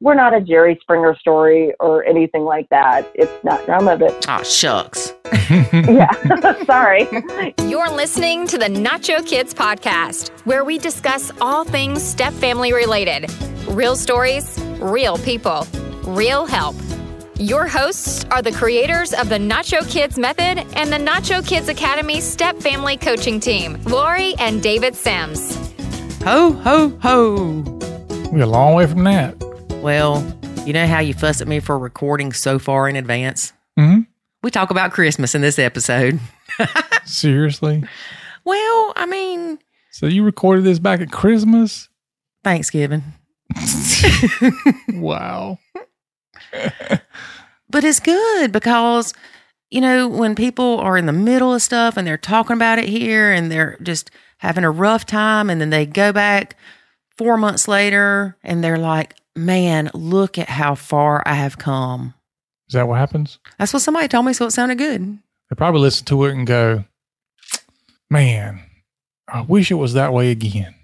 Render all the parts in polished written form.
we're not a Jerry Springer story or anything like that. It's not some of it. Oh, shucks. Yeah, sorry. You're listening to the Nacho Kids Podcast, where we discuss all things step-family related. Real stories, real people, real help. Your hosts are the creators of the Nacho Kids Method and the Nacho Kids Academy Step Family Coaching Team, Lori and David Sims. Ho, ho, ho. We're a long way from that. Well, you know how you fuss at me for recording so far in advance? Mm-hmm. We talk about Christmas in this episode. Seriously? Well, I mean... So you recorded this back at Christmas? Thanksgiving. Wow. But it's good because, you know, when people are in the middle of stuff and they're talking about it here and they're just having a rough time and then they go back 4 months later and they're like, man, look at how far I have come. Is that what happens? That's what somebody told me, so it sounded good. They probably listen to it and go, man, I wish it was that way again.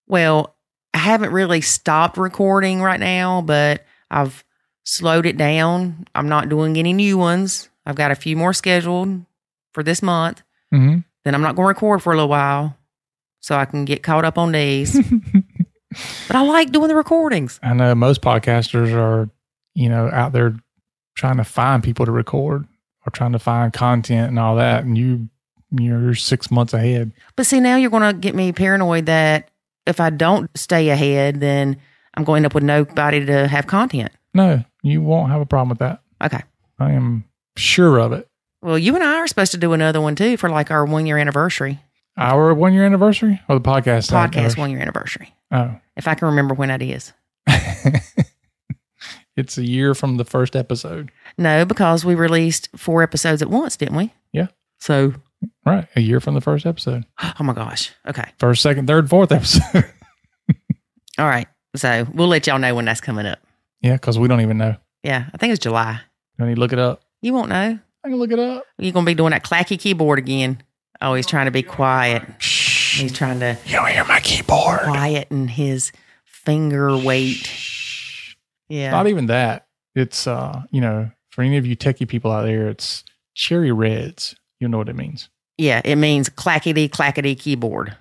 Well, I haven't really stopped recording right now, but I've slowed it down. I'm not doing any new ones. I've got a few more scheduled for this month. Mm-hmm. Then I'm not going to record for a little while so I can get caught up on days. But I like doing the recordings. I know most podcasters are, you know, out there trying to find people to record or trying to find content and all that. And you're 6 months ahead. But see, now you're going to get me paranoid that if I don't stay ahead, then I'm going to end up with nobody to have content. No, you won't have a problem with that. Okay. I am sure of it. Well, you and I are supposed to do another one too for like our 1 year anniversary. Our 1 year anniversary or the podcast? Podcast 1 year anniversary. Oh. If I can remember when that is. It's a year from the first episode. No, because we released 4 episodes at once, didn't we? Yeah. So. Right. A year from the first episode. Oh my gosh. Okay. First, second, third, fourth episode. All right. So we'll let y'all know when that's coming up. Yeah, because we don't even know. Yeah. I think it's July. You need to look it up. You won't know. I can look it up. You're going to be doing that clacky keyboard again. Oh, he's trying to be quiet. Shh. He's trying to... You don't hear my keyboard. Quieten his finger weight. Yeah. Not even that. It's, you know, for any of you techie people out there, it's cherry reds. You know what it means. Yeah, it means clackety keyboard.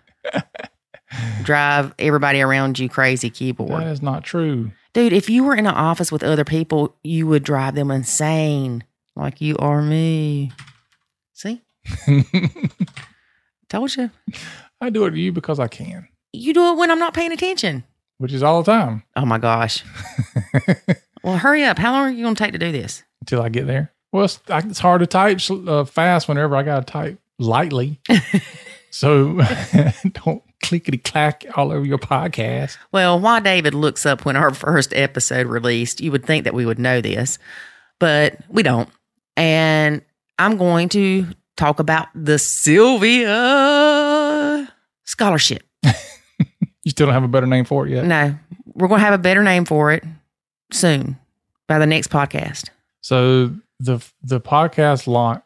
Drive everybody around you crazy keyboard. That is not true. Dude, if you were in an office with other people, you would drive them insane. Like you are me. See? Told you. I do it to you because I can. You do it when I'm not paying attention. Which is all the time. Oh my gosh. Well, hurry up. How long are you going to take to do this? Until I get there. Well, it's hard to type fast whenever I got to type lightly. So don't clickety clack all over your podcast. Well, while David looks up when our first episode released, you would think that we would know this, but we don't. And I'm going to talk about the Sylvia Scholarship. You still don't have a better name for it yet? No, we're going to have a better name for it soon by the next podcast. So the podcast launch.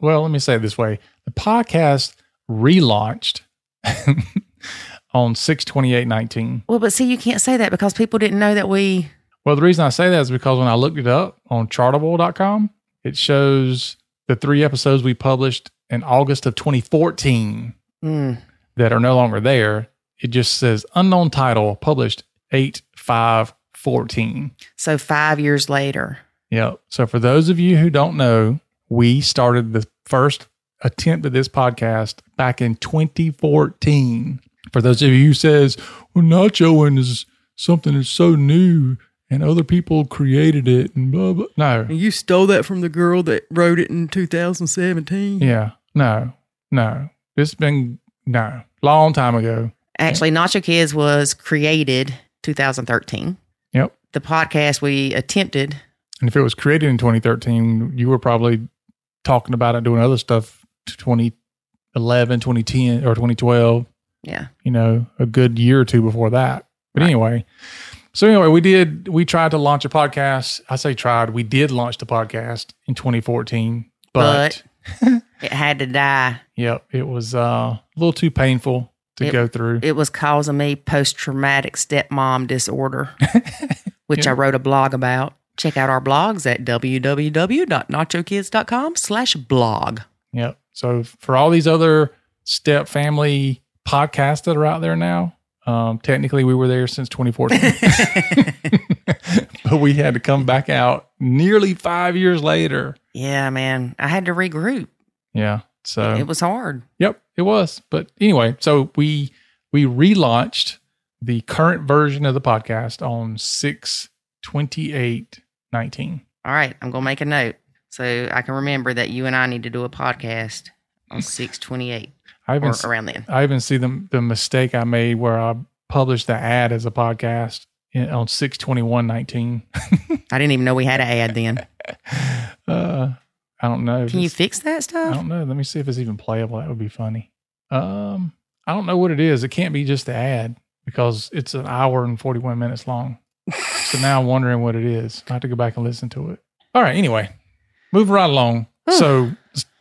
Well, let me say it this way: the podcast relaunched on 6/28/19. Well, but see, you can't say that because people didn't know that we. Well, the reason I say that is because when I looked it up on Chartable.com, it shows the 3 episodes we published in August of 2014 that are no longer there. It just says unknown title published 8/5/14. So 5 years later. Yep. So for those of you who don't know, we started the first attempt at this podcast back in 2014. For those of you who says, well, Nachoing is something that's so new and other people created it and blah, blah. No. You stole that from the girl that wrote it in 2017. Yeah. No. It's been, long time ago. Actually, Nacho Kids was created 2013. Yep. The podcast we attempted. And if it was created in 2013, you were probably talking about it, doing other stuff 2011, 2010, or 2012. Yeah. You know, a good year or two before that. But right. anyway, we tried to launch a podcast. I say tried. We did launch the podcast in 2014, but it had to die. Yep. It was a little too painful to go through. It was causing me post-traumatic stepmom disorder. which Yeah. I wrote a blog about. Check out our blogs at www.nachokids.com/blog. Yep. So for all these other step family podcasts that are out there now, technically we were there since 2014, but we had to come back out nearly 5 years later. Yeah, man. I had to regroup. Yeah. So It was hard. Yep, it was. But anyway, so we relaunched the current version of the podcast on 6/28/19. All right. I'm going to make a note so I can remember that you and I need to do a podcast on 6/28 or around then. I even see the mistake I made where I published the ad as a podcast on 6/21/19. I didn't even know we had an ad then. I don't know. Can you fix that I stuff? don't know. Let me see if it's even playable. That would be funny. I don't know what it is. It can't be just the ad because it's an hour and 41 minutes long. So now I'm wondering what it is. I have to go back and listen to it. All right. Anyway, move right along. So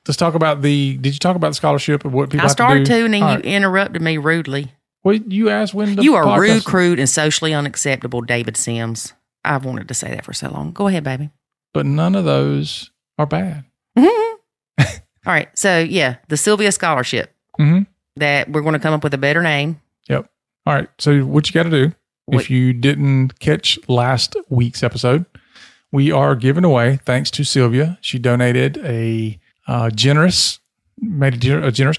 let's talk about did you talk about the scholarship and what people I have started to do? to, and then All you right. interrupted me rudely. Well, you asked when the You are podcast- rude, crude, and socially unacceptable, David Sims. I've wanted to say that for so long. Go ahead, baby. But none of those are bad. All right. So, yeah, the Sylvia Scholarship, that we're going to come up with a better name. Yep. All right. So what you got to do, What- if you didn't catch last week's episode, we are giving away, thanks to Sylvia. She donated made a generous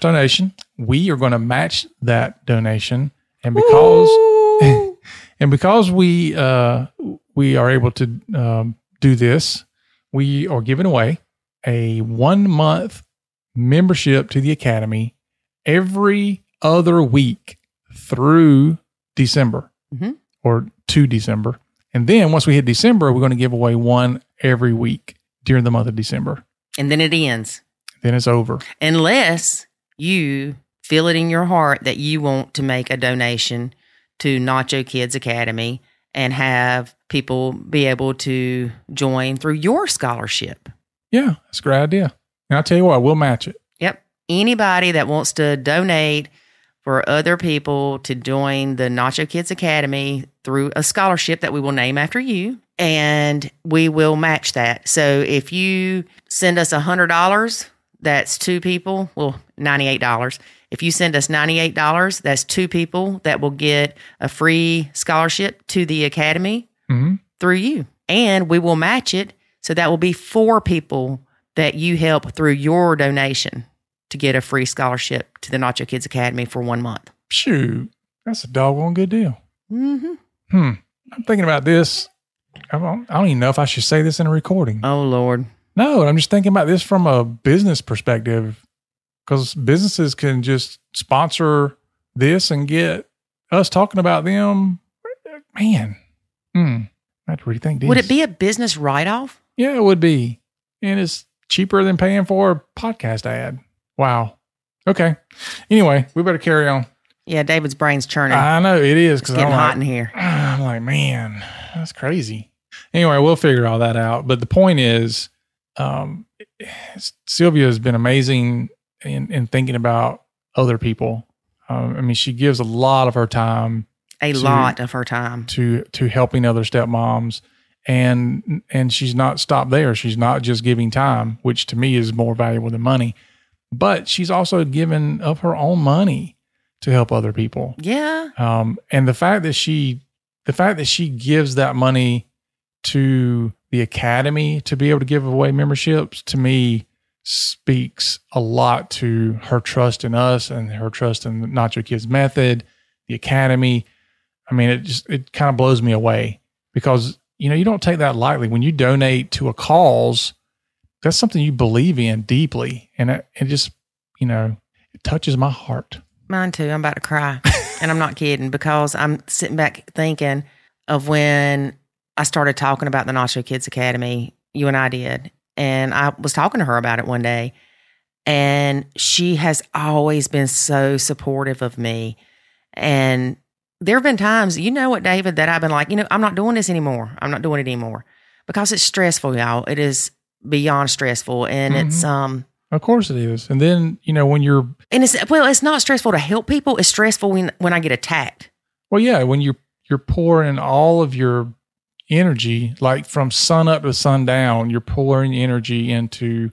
donation. We are going to match that donation. And because we are able to do this, we are giving away a 1-month membership to the Academy every other week through December or to December. And then once we hit December, we're going to give away one every week during the month of December. And then it ends. Then it's over. Unless you feel it in your heart that you want to make a donation to Nacho Kids Academy and have people be able to join through your scholarship. Yeah, that's a great idea. And I'll tell you what, we'll match it. Yep. Anybody that wants to donate for other people to join the Nacho Kids Academy through a scholarship that we will name after you, and we will match that. So if you send us $100, that's 2 people. Well, $98. If you send us $98, that's 2 people that will get a free scholarship to the Academy through you. And we will match it. So that will be 4 people that you help through your donation to get a free scholarship to the Nacho Kids Academy for 1 month. Shoot, that's a doggone good deal. Mm-hmm. I'm thinking about this. I don't even know if I should say this in a recording. Oh, Lord. No, I'm just thinking about this from a business perspective, because businesses can just sponsor this and get us talking about them. Man, I have to rethink this. Would it be a business write-off? Yeah, it would be. And it's cheaper than paying for a podcast ad. Wow. Okay. Anyway, we better carry on. Yeah, David's brain's churning. I know it is. It's getting hot in here. I'm like, man, that's crazy. Anyway, we'll figure all that out. But the point is, Sylvia has been amazing in thinking about other people. I mean, she gives a lot of her time. A lot of her time. To helping other stepmoms. And she's not stopped there. She's not just giving time, which to me is more valuable than money. But she's also given of her own money to help other people. Yeah. And the fact that she gives that money to the Academy to be able to give away memberships, to me speaks a lot to her trust in us and her trust in the Nacho Kids method, the Academy. I mean, it kind of blows me away because, you don't take that lightly. When you donate to a cause, that's something you believe in deeply. And it just, it touches my heart. Mine too. I'm about to cry. And I'm not kidding, because I'm sitting back thinking of when I started talking about the Nacho Kids Academy. You and I did. And I was talking to her about it one day. And she has always been so supportive of me. And there have been times, you know what, David, that I've been like, I'm not doing this anymore. I'm not doing it anymore. Because it's stressful, y'all. It is beyond stressful. And it's Of course it is. And then, when you're... And it's not stressful to help people. It's stressful when I get attacked. Well, yeah, when you're pouring all of your energy, like from sun up to sundown, you're pouring energy into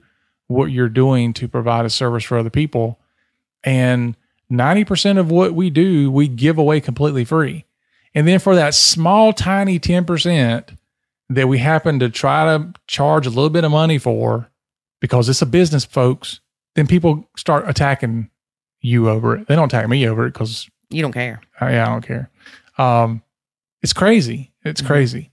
what you're doing to provide a service for other people. And 90% of what we do, we give away completely free. And then for that small, tiny 10% that we happen to try to charge a little bit of money for, because it's a business, folks, then people start attacking you over it. They don't attack me over it because you don't care. I don't care. It's crazy. It's crazy.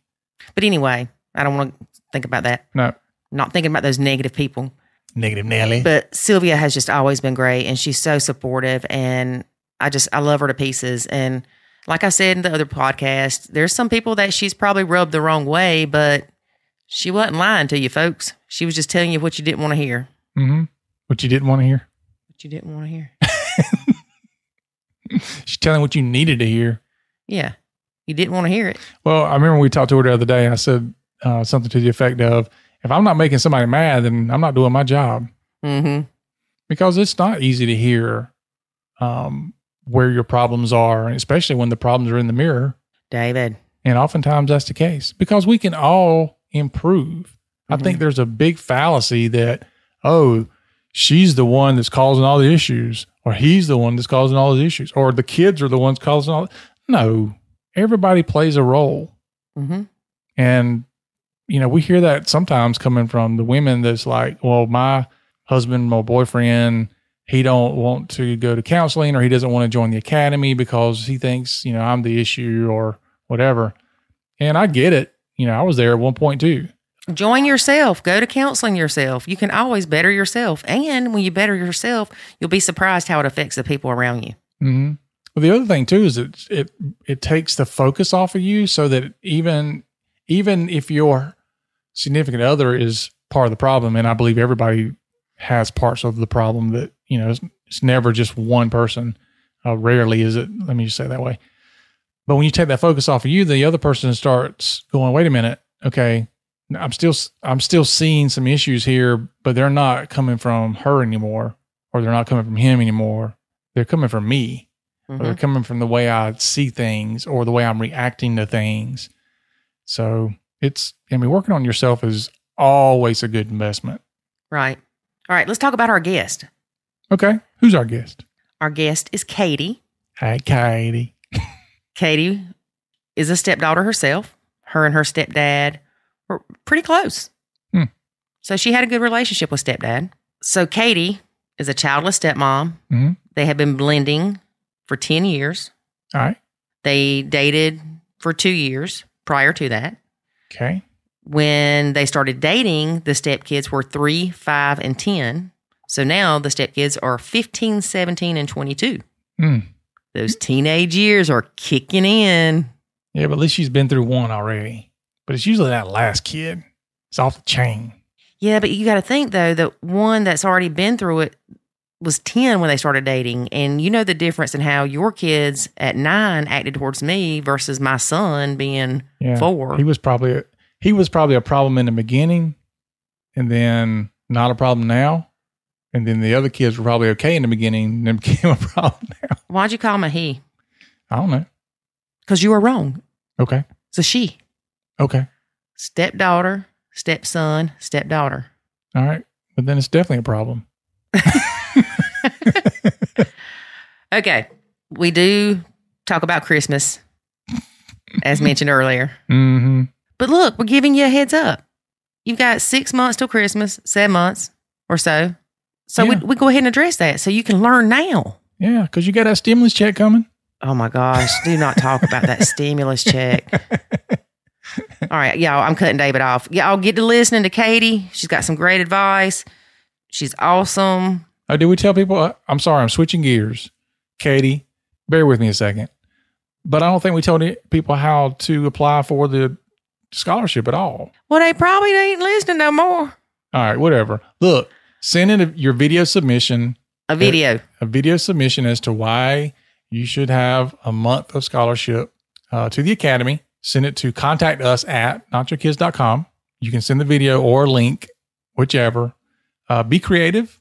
But anyway, I don't want to think about that. No. Not thinking about those negative people. Negative Nelly. But Sylvia has just always been great, and she's so supportive, and I love her to pieces. And like I said in the other podcast, there's some people that she's probably rubbed the wrong way, but she wasn't lying to you, folks. She was just telling you what you didn't want to hear. Mm-hmm. What you didn't want to hear? What you didn't want to hear. She's telling what you needed to hear. Yeah. You didn't want to hear it. Well, I remember we talked to her the other day. I said something to the effect of, if I'm not making somebody mad, then I'm not doing my job. Mm-hmm. Because it's not easy to hear where your problems are, and especially when the problems are in the mirror. David. And oftentimes that's the case because we can all improve. I think there's a big fallacy that, oh, she's the one that's causing all the issues, or he's the one that's causing all the issues, or the kids are the ones causing all. No, everybody plays a role. Mm-hmm. And, you know, we hear that sometimes coming from the women that's like, well, my husband, my boyfriend, he don't want to go to counseling, or he doesn't want to join the academy because he thinks, you know, I'm the issue or whatever. And I get it. You know, I was there at one point too. Join yourself. Go to counseling yourself. You can always better yourself. And when you better yourself, you'll be surprised how it affects the people around you. Mm-hmm. Well, the other thing too is it takes the focus off of you, so that even if your significant other is part of the problem, and I believe everybody has parts of the problem that, you know, it's never just one person. Rarely is it. Let me just say it that way. But when you take that focus off of you, the other person starts going, wait a minute. Okay. I'm still seeing some issues here, but they're not coming from her anymore, or they're not coming from him anymore. They're coming from me, or they're coming from the way I see things or the way I'm reacting to things. So working on yourself is always a good investment. Right. All right. Let's talk about our guest. Okay. Who's our guest? Our guest is Katie. Hi, Katie. Katie is a stepdaughter herself. Her and her stepdad were pretty close. So she had a good relationship with stepdad. So Katie is a childless stepmom. Mm-hmm. They have been blending for 10 years. All right. They dated for 2 years prior to that. Okay. When they started dating, the stepkids were 3, 5, and 10. So now the stepkids are 15, 17, and 22. Those teenage years are kicking in. Yeah, but at least she's been through one already. But it's usually that last kid. It's off the chain. Yeah, but you got to think, though, that one that's already been through it was 10 when they started dating. And you know the difference in how your kids at 9 acted towards me versus my son being 4. He was probably a problem in the beginning, and then not a problem now. And then the other kids were probably okay in the beginning, and then became a problem now. Why'd you call him a he? I don't know. Because you were wrong. Okay. It's a she. Okay. Stepdaughter, stepson, stepdaughter. All right. But then it's definitely a problem. Okay. We do talk about Christmas, as mentioned earlier. Mm-hmm. But look, we're giving you a heads up. You've got 6 months till Christmas, 7 months or so. So we go ahead and address that so you can learn now. Yeah, because you got that stimulus check coming. Oh my gosh, do not talk about that stimulus check. All right, y'all, I'm cutting David off. Y'all get to listening to Katie. She's got some great advice. She's awesome. Oh, did we tell people? I'm sorry, I'm switching gears. Katie, bear with me a second. But I don't think we told people how to apply for the scholarship at all. Well, they probably ain't listening no more. All right, whatever. Look, send in your video submission. A video submission as to why you should have a month of scholarship to the academy. Send it to contact us at nachokids.com. You can send the video or a link, whichever. Be creative.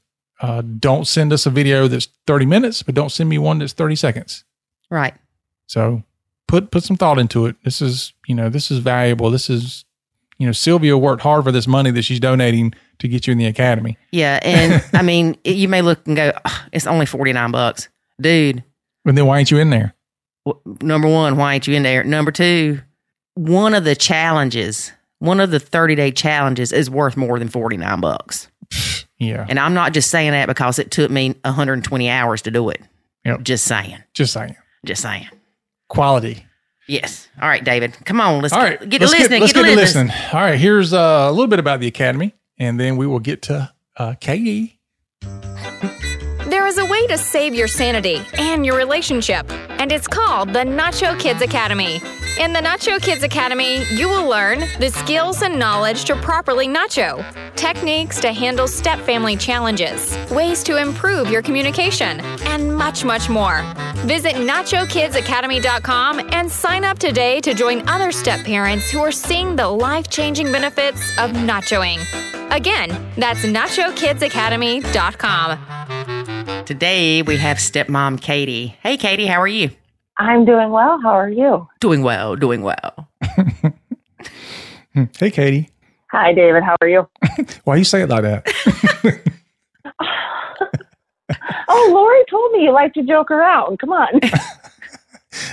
Don't send us a video that's 30 minutes, but don't send me one that's 30 seconds. Right. So put some thought into it. This is valuable. This is, Sylvia worked hard for this money that she's donating to get you in the academy. Yeah. And I mean, you may look and go, oh, it's only $49. Dude. And then why ain't you in there? Number one, why ain't you in there? Number two, one of the 30-day challenges is worth more than $49. Yeah. And I'm not just saying that because it took me 120 hours to do it. Yep. Just saying. Quality. Yes. All right, David. Come on. Let's get to listening. All right. Here's a little bit about the academy, and then we will get to Katie. There is a way to save your sanity and your relationship, and it's called the Nacho Kids Academy. In the Nacho Kids Academy, you will learn the skills and knowledge to properly nacho, techniques to handle step-family challenges, ways to improve your communication, and much, much more. Visit NachoKidsAcademy.com and sign up today to join other step-parents who are seeing the life-changing benefits of nachoing. Again, that's NachoKidsAcademy.com. Today, we have stepmom Katie. Hey, Katie, how are you? I'm doing well. How are you? Doing well. Hey, Katie. Hi, David. How are you? Why you say it like that? Oh, Lori told me you like to joke around. Come on.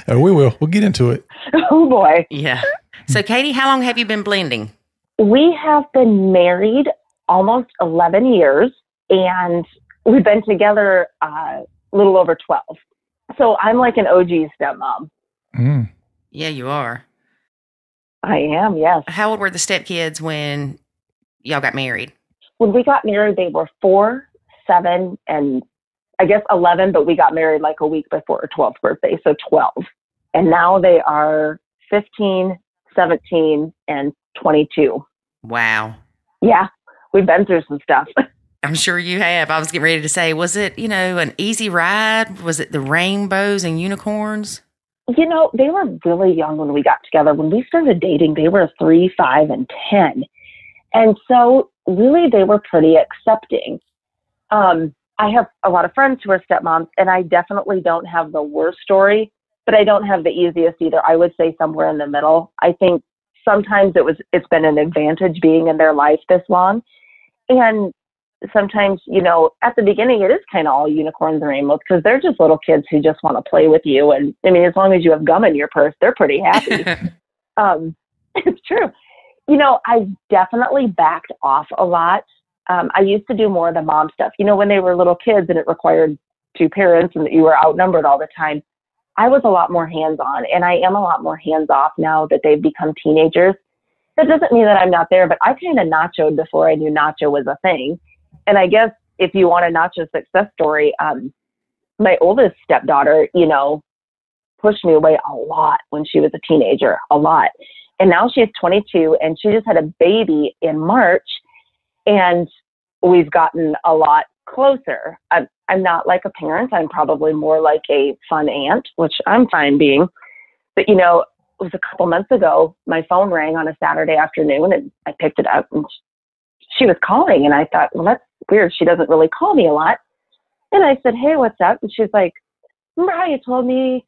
We will. We'll get into it. Oh, boy. Yeah. So, Katie, how long have you been blending? We have been married almost 11 years, and we've been together a little over 12. So I'm like an OG stepmom. Mm. Yeah, you are. I am, yes. How old were the stepkids when y'all got married? When we got married, they were 4, 7, and I guess 11, but we got married like a week before her 12th birthday, so 12. And now they are 15, 17, and 22. Wow. Yeah, we've been through some stuff. I'm sure you have. I was getting ready to say, was it, an easy ride? Was it the rainbows and unicorns? They were really young when we got together. When we started dating, they were 3, 5, and 10. And so really they were pretty accepting. I have a lot of friends who are stepmoms, and I definitely don't have the worst story, but I don't have the easiest either. I would say somewhere in the middle. I think sometimes it's been an advantage being in their life this long. And sometimes, at the beginning, it is kind of all unicorns and rainbows because they're just little kids who just want to play with you. And I mean, as long as you have gum in your purse, they're pretty happy. It's true. I definitely backed off a lot. I used to do more of the mom stuff, when they were little kids and it required 2 parents and that you were outnumbered all the time. I was a lot more hands-on, and I am a lot more hands-off now that they've become teenagers. That doesn't mean that I'm not there, but I kind of nachoed before I knew nacho was a thing. And I guess if you want a nacho success story, my oldest stepdaughter, pushed me away a lot when she was a teenager, a lot. And now she's 22 and she just had a baby in March, and we've gotten a lot closer. I'm not like a parent. I'm probably more like a fun aunt, which I'm fine being. But, it was a couple months ago, my phone rang on a Saturday afternoon and I picked it up and she was calling, and I thought, well, that's weird. She doesn't really call me a lot. And I said, hey, what's up? And she's like, remember how you told me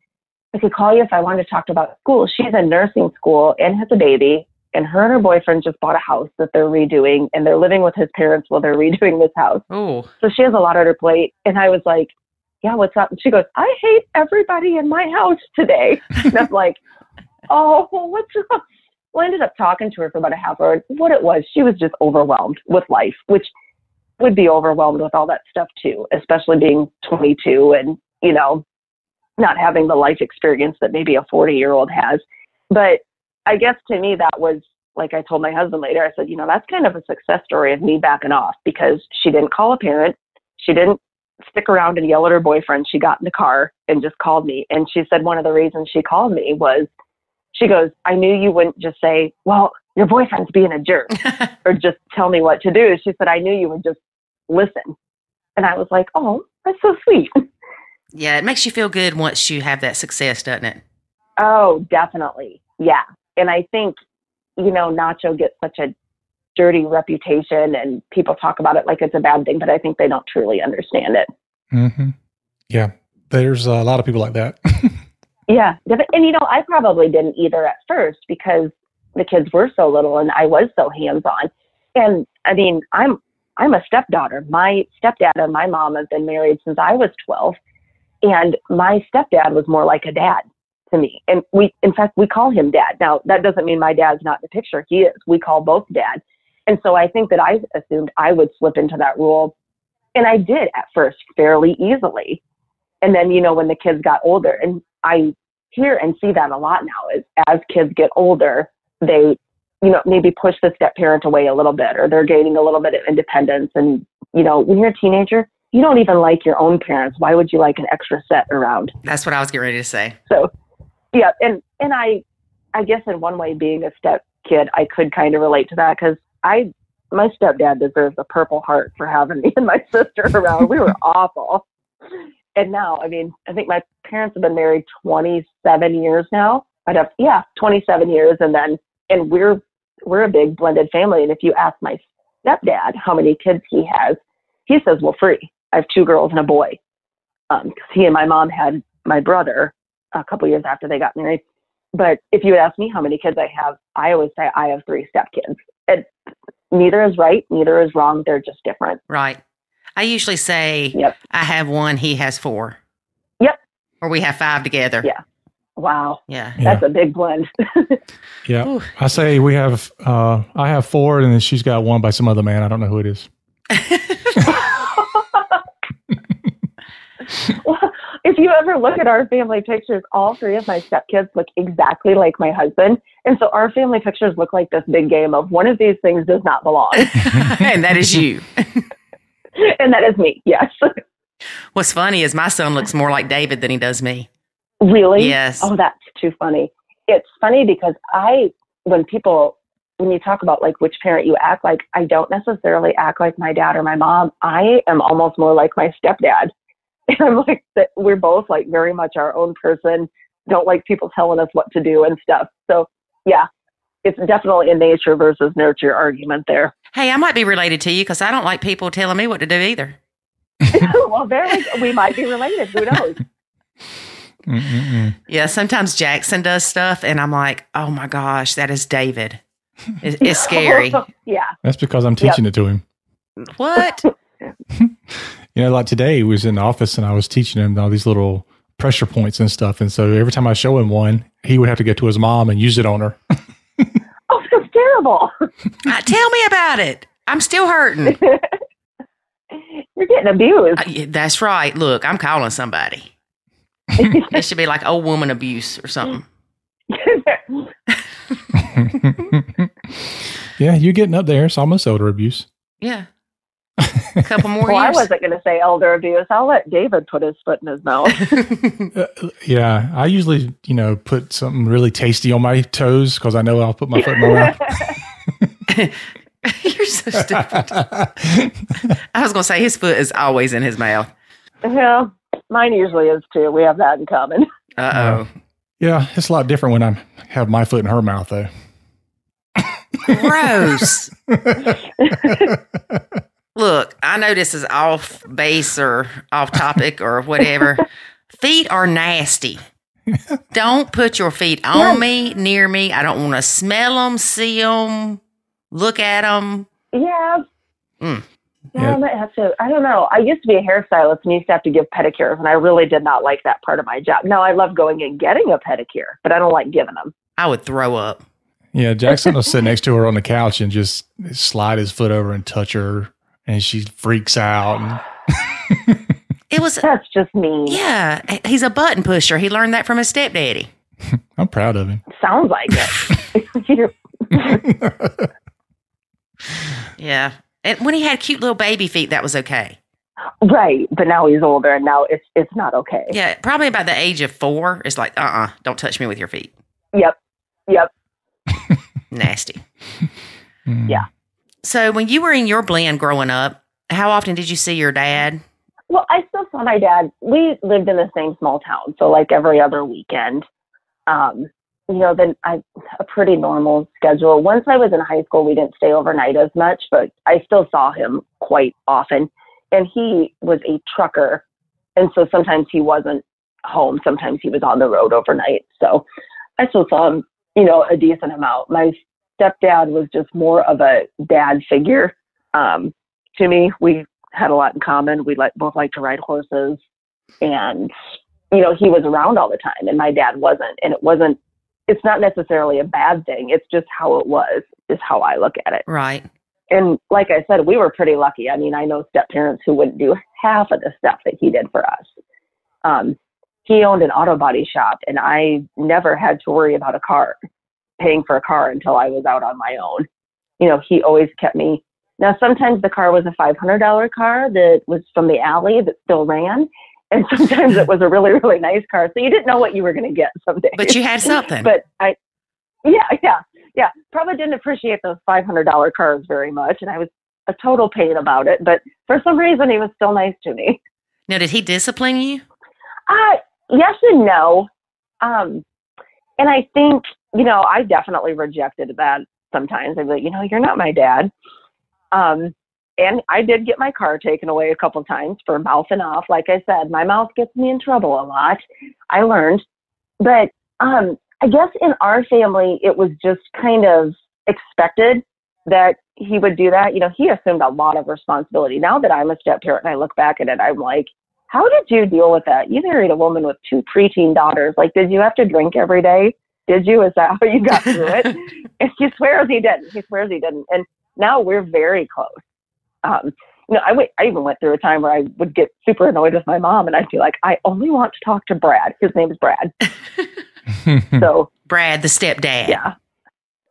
I could call you if I wanted to talk about school? She's in nursing school and has a baby, and her and her boyfriend just bought a house that they're redoing, and they're living with his parents while they're redoing this house. Oh. So she has a lot on her plate. And I was like, yeah, what's up? And she goes, I hate everybody in my house today. And I'm like, oh, what's up? Well, I ended up talking to her for about a half hour. What it was, she was just overwhelmed with life, which would be overwhelmed with all that stuff too, especially being 22 and, not having the life experience that maybe a 40-year-old has. But I guess to me, that was, like I told my husband later, I said, that's kind of a success story of me backing off, because she didn't call a parent. She didn't stick around and yell at her boyfriend. She got in the car and just called me. And she said one of the reasons she called me was, she goes, I knew you wouldn't just say, well, your boyfriend's being a jerk or just tell me what to do. She said, I knew you would just listen. And I was like, oh, that's so sweet. Yeah, it makes you feel good once you have that success, doesn't it? Oh, definitely. Yeah. And I think, Nacho gets such a dirty reputation and people talk about it like it's a bad thing, but I think they don't truly understand it. Mm-hmm. Yeah. There's a lot of people like that. Yeah. And, you know, I probably didn't either at first because the kids were so little and I was so hands-on. And I mean, I'm a stepdaughter. My stepdad and my mom have been married since I was 12. And my stepdad was more like a dad to me. And in fact, we call him dad. Now, that doesn't mean my dad's not in the picture. He is. We call both dad. And so I think that I assumed I would slip into that role. And I did at first fairly easily. And then, you know, when the kids got older, and I hear and see that a lot now, is as kids get older, they, you know, maybe push the step parent away a little bit, or they're gaining a little bit of independence. And, you know, when you're a teenager, you don't even like your own parents. Why would you like an extra set around? That's what I was getting ready to say. So, yeah. And I guess in one way, being a step kid, I could kind of relate to that because my stepdad deserves a Purple Heart for having me and my sister around. We were awful. And now, I mean, I think my parents have been married 27 years now. 27 years. And we're a big blended family. And if you ask my stepdad how many kids he has, he says, well, 3. I have 2 girls and a boy. Because he and my mom had my brother a couple years after they got married. But if you would ask me how many kids I have, I always say I have 3 stepkids. And neither is right, neither is wrong. They're just different. Right. I usually say, yep. I have 1, he has 4. Yep. Or we have 5 together. Yeah. Wow. Yeah. That's a big blend. Yeah. Ooh. I say we have, I have 4 and then she's got 1 by some other man. I don't know who it is. Well, if you ever look at our family pictures, all 3 of my stepkids look exactly like my husband. And so our family pictures look like this big game of one of these things does not belong. And that is you. And that is me. Yes. What's funny is my son looks more like David than he does me. Really? Yes. Oh, that's too funny. It's funny because when you talk about like which parent you act like, I don't necessarily act like my dad or my mom. I am almost more like my stepdad. And I'm like, we're both like very much our own person, don't like people telling us what to do and stuff. So yeah, it's definitely a nature versus nurture argument there. Hey, I might be related to you because I don't like people telling me what to do either. Well, we might be related. Who knows? Mm-mm-mm. Yeah, sometimes Jackson does stuff and I'm like, oh my gosh, that is David. It's scary. Yeah. That's because I'm teaching it to him. What? You know, like today he was in the office and I was teaching him all these little pressure points and stuff. And so every time I show him one, he would have to go to his mom and use it on her. Oh, that's terrible. Tell me about it. I'm still hurting. You're getting abused. That's right. Look, I'm calling somebody. It should be like old woman abuse or something. Yeah, you're getting up there. It's almost elder abuse. Yeah. A couple more Well, years. I wasn't going to say elder abuse. I'll let David put his foot in his mouth. Yeah, I usually, put something really tasty on my toes because I know I'll put my foot in my mouth. You're so stupid. I was going to say his foot is always in his mouth. Well, mine usually is too. We have that in common. Uh-oh. Yeah, it's a lot different when I have my foot in her mouth, though. Gross. Look, I know this is off base or off topic or whatever. Feet are nasty. Don't put your feet on me, near me. I don't want to smell them, see them, look at them. Yeah. Mm. Yeah, I might have to. I don't know. I used to be a hairstylist and used to have to give pedicures, and I really did not like that part of my job. Now, I love going and getting a pedicure, but I don't like giving them. I would throw up. Yeah, Jackson will sit next to her on the couch and just slide his foot over and touch her, and she freaks out. That's just mean. Yeah, he's a button pusher. He learned that from his stepdaddy. I'm proud of him. Sounds like it. Yeah. And when he had cute little baby feet, that was okay. Right. But now he's older and now it's not okay. Yeah. Probably about the age of 4, it's like, don't touch me with your feet. Yep. Nasty. Yeah. So when you were in your blend growing up, how often did you see your dad? Well, I still saw my dad. We lived in the same small town. So like every other weekend, then a pretty normal schedule. Once I was in high school, we didn't stay overnight as much, but I still saw him quite often. And he was a trucker. And so sometimes he wasn't home. Sometimes he was on the road overnight. So I still saw him, a decent amount. My stepdad was just more of a dad figure to me. We had a lot in common. We both liked to ride horses, and he was around all the time, and my dad wasn't. And it's not necessarily a bad thing. It's just how it was, is how I look at it. Right. And like I said, we were pretty lucky. I mean, I know step parents who wouldn't do half of the stuff that he did for us. He owned an auto body shop, and I never had to worry about paying for a car until I was out on my own. He always kept me. Now, sometimes the car was a $500 car that was from the alley that still ran. And sometimes it was a really, really nice car. So you didn't know what you were going to get someday. But you had something. But probably didn't appreciate those $500 cars very much. And I was a total pain about it. But for some reason, he was still nice to me. Now, did he discipline you? Yes and no. And I think, I definitely rejected that sometimes. I'd be like, you're not my dad. And I did get my car taken away a couple times for mouthing off. Like I said, my mouth gets me in trouble a lot. I learned. But I guess in our family, it was just kind of expected that he would do that. He assumed a lot of responsibility. Now that I'm a step parent and I look back at it, I'm like, how did you deal with that? You married a woman with 2 preteen daughters. Like, did you have to drink every day? Did you? Is that how you got through it? And he swears he didn't. And now we're very close. I even went through a time where I would get super annoyed with my mom, and I'd be like, I only want to talk to Brad. His name is Brad. So Brad, the stepdad. Yeah.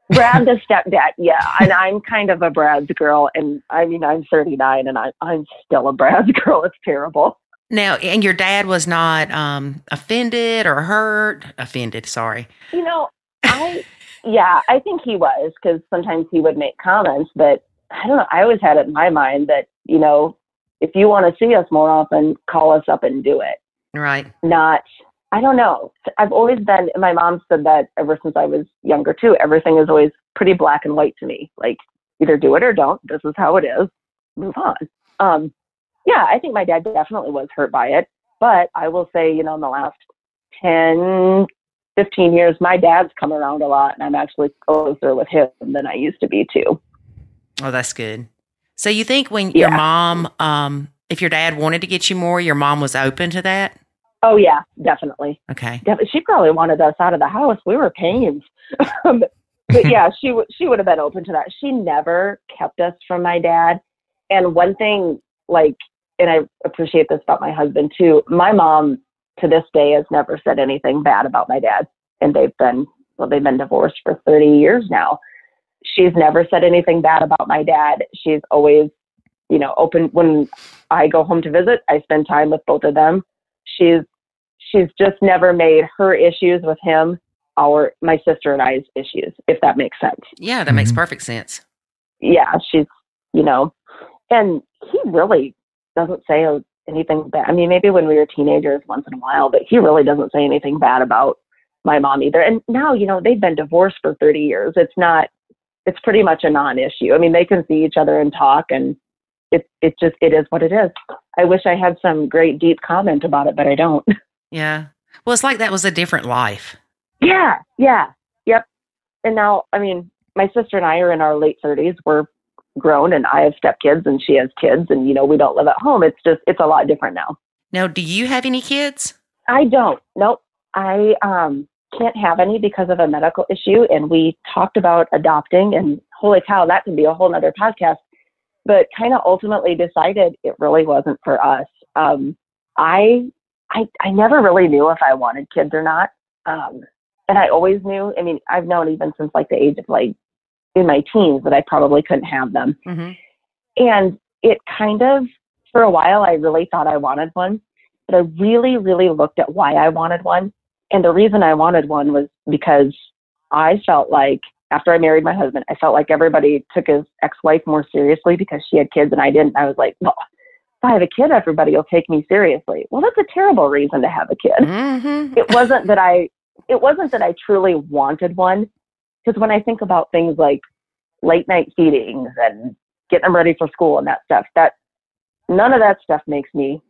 Brad, the stepdad. Yeah. And I'm kind of a Brad's girl. And I mean, I'm 39 and I'm still a Brad's girl. It's terrible. Now, and your dad was not offended or hurt? Offended, sorry. I think he was, because sometimes he would make comments, but I don't know. I always had it in my mind that, if you want to see us more often, call us up and do it. Right. I don't know. I've always been, and my mom said that ever since I was younger too, everything is always pretty black and white to me. Like, either do it or don't. This is how it is. Move on. I think my dad definitely was hurt by it. But I will say, in the last 10, 15 years, my dad's come around a lot, and I'm actually closer with him than I used to be too. Oh, that's good. So you think when your mom, if your dad wanted to get you more, your mom was open to that? Oh, yeah, definitely. Okay. She probably wanted us out of the house. We were pains. But yeah, she would have been open to that. She never kept us from my dad. And one thing, and I appreciate this about my husband too, my mom to this day has never said anything bad about my dad. And they've been divorced for 30 years now. She's never said anything bad about my dad. She's always, open. When I go home to visit, I spend time with both of them. She's just never made her issues with him my sister and I's issues, if that makes sense. Yeah, that makes perfect sense. Yeah, she's, and he really doesn't say anything bad. I mean, maybe when we were teenagers once in a while, but he really doesn't say anything bad about my mom either. And now, they've been divorced for 30 years. It's pretty much a non-issue. I mean, they can see each other and talk, and it is what it is. I wish I had some great deep comment about it, but I don't. Yeah. Well, it's like that was a different life. Yeah. Yep. And now, I mean, my sister and I are in our late 30s. We're grown, and I have stepkids and she has kids, and, we don't live at home. It's a lot different now. Now, do you have any kids? I don't. Nope. I can't have any because of a medical issue. And we talked about adopting, and holy cow, that could be a whole nother podcast, but kind of ultimately decided it really wasn't for us. I never really knew if I wanted kids or not. And I always knew, I mean, I've known even since the age of in my teens that I probably couldn't have them. Mm-hmm. And it kind of, for a while, I really thought I wanted one, but I really, really looked at why I wanted one. And the reason I wanted one was because I felt like after I married my husband, I felt like everybody took his ex-wife more seriously because she had kids and I didn't. I was like, well, if I have a kid, everybody will take me seriously. Well, that's a terrible reason to have a kid. Mm-hmm. It wasn't that I truly wanted one. Because when I think about things like late night feedings and getting them ready for school and that stuff, that none of that stuff makes me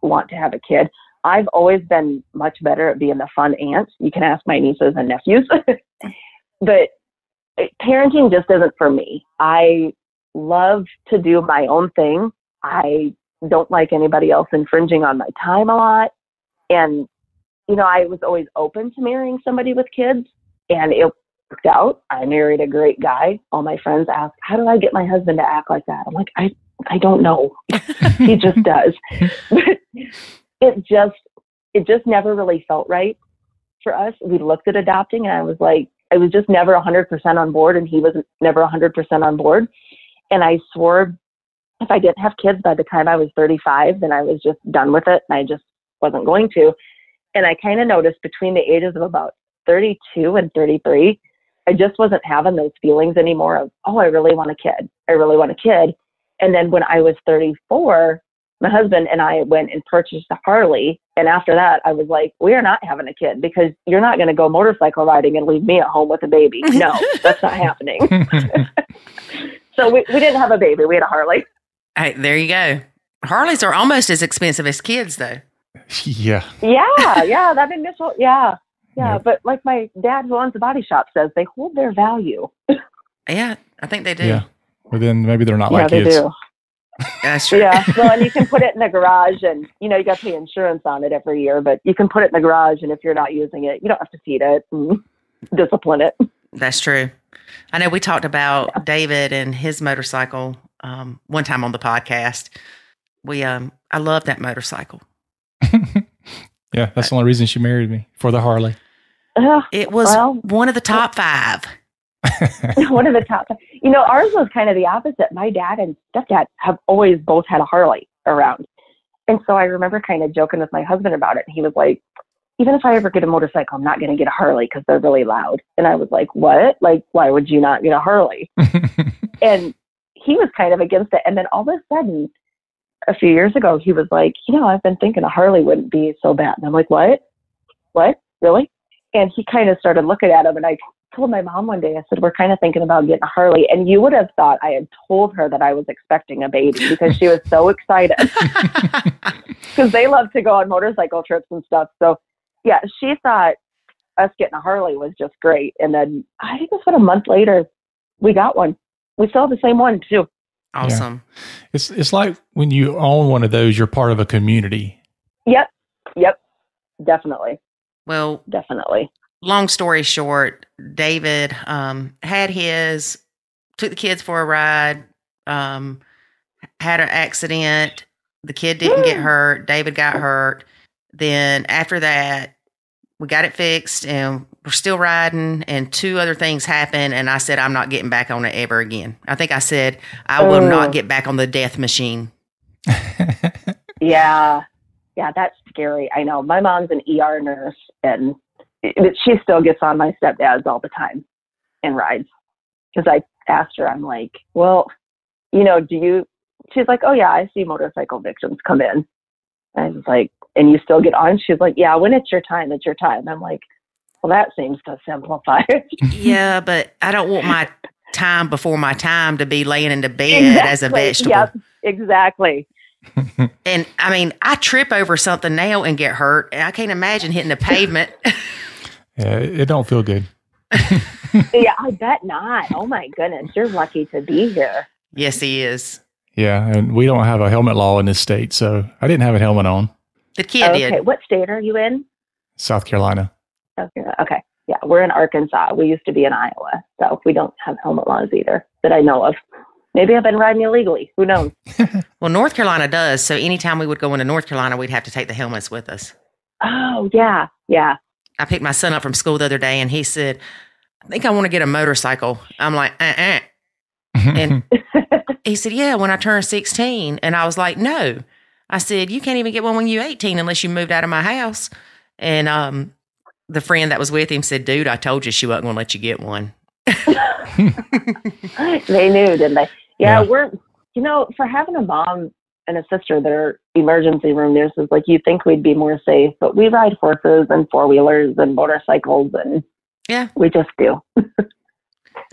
want to have a kid. I've always been much better at being the fun aunt. You can ask my nieces and nephews. But parenting just isn't for me. I love to do my own thing. I don't like anybody else infringing on my time a lot. And, you know, I was always open to marrying somebody with kids, and it worked out. I married a great guy. All my friends ask, how do I get my husband to act like that? I'm like, I don't know. He just does. But it just never really felt right for us. We looked at adopting, and I was like, I was just never 100% on board, and he was never 100% on board. And I swore if I didn't have kids by the time I was 35, then I was just done with it, and I just wasn't going to. And I kind of noticed between the ages of about 32 and 33, I just wasn't having those feelings anymore of, oh, I really want a kid. I really want a kid. And then when I was 34, my husband and I went and purchased a Harley. And after that, I was like, we are not having a kid, because you're not going to go motorcycle riding and leave me at home with a baby. No, that's not happening. So we didn't have a baby. We had a Harley. Hey, there you go. Harleys are almost as expensive as kids, though. Yeah. Yeah. That initial, yeah. Yep. But like my dad who owns the body shop says, they hold their value. Yeah, I think they do. Yeah. Well, then maybe they're not like kids. They do. That's true. Yeah. Well, and you can put it in the garage, and, you know, you got to pay insurance on it every year, but you can put it in the garage, and if you're not using it, you don't have to feed it and discipline it. That's true. I know we talked about David and his motorcycle one time on the podcast. I love that motorcycle. Yeah, that's the only reason she married me, for the Harley. It was one of the top 5. One of the top. You know, ours was kind of the opposite. My dad and stepdad have always both had a Harley around. And so I remember kind of joking with my husband about it. And he was like, even if I ever get a motorcycle, I'm not going to get a Harley because they're really loud. And I was like, what? Like, why would you not get a Harley? And he was kind of against it. And then all of a sudden, a few years ago, he was like, you know, I've been thinking a Harley wouldn't be so bad. And I'm like, what? Really? And he kind of started looking at him, and I told my mom one day, I said, we're kind of thinking about getting a Harley. And you would have thought I had told her that I was expecting a baby, because she was so excited. Because they love to go on motorcycle trips and stuff. So yeah, she thought us getting a Harley was just great. And then I think it's about a month later, we got one. We still have the same one too. Awesome. Yeah. It's like when you own one of those, you're part of a community. Yep. Definitely. Well, definitely. Long story short, David had took the kids for a ride, had an accident. The kid didn't get hurt. David got hurt. Then after that, we got it fixed, and we're still riding, and 2 other things happened, and I said, I'm not getting back on it ever again. I think I said, I will not get back on the death machine. Yeah, that's scary. I know. My mom's an ER nurse, and she still gets on my stepdad's all the time and rides. Because I asked her, I'm like, well, you know, she's like, oh yeah, I see motorcycle victims come in. And I was like, and you still get on? She's like, yeah, when it's your time, it's your time. I'm like, well, that seems to simplify it. Yeah, but I don't want my time before my time to be laying in the bed as a vegetable. Yep, exactly. And I mean, I trip over something now and get hurt. And I can't imagine hitting the pavement. Yeah, it don't feel good. Yeah, I bet not. Oh my goodness, you're lucky to be here. Yes, he is. Yeah, and we don't have a helmet law in this state, so I didn't have a helmet on. The kid did. Okay, what state are you in? South Carolina. South Carolina. Okay, yeah, we're in Arkansas. We used to be in Iowa, so we don't have helmet laws either that I know of. Maybe I've been riding illegally. Who knows? Well, North Carolina does. So anytime we would go into North Carolina, we'd have to take the helmets with us. Oh, yeah. I picked my son up from school the other day, and he said, I think I want to get a motorcycle. I'm like, And he said, yeah, when I turn 16. And I was like, no. I said, you can't even get one when you're 18 unless you moved out of my house. And the friend that was with him said, dude, I told you she wasn't going to let you get one. They knew, didn't they? Yeah, we're, you know, for having a mom and a sister that are emergency room nurses, like, you think we'd be more safe, but we ride horses and 4-wheelers and motorcycles, and we just do.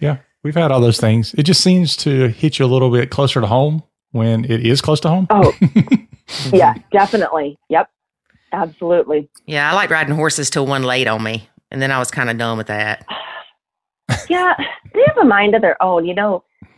Yeah, we've had all those things. It just seems to hit you a little bit closer to home when it is close to home. Oh, yeah, definitely. Yep, Absolutely. Yeah, I like riding horses till one laid on me. And then I was kind of done with that. Yeah, they have a mind of their own.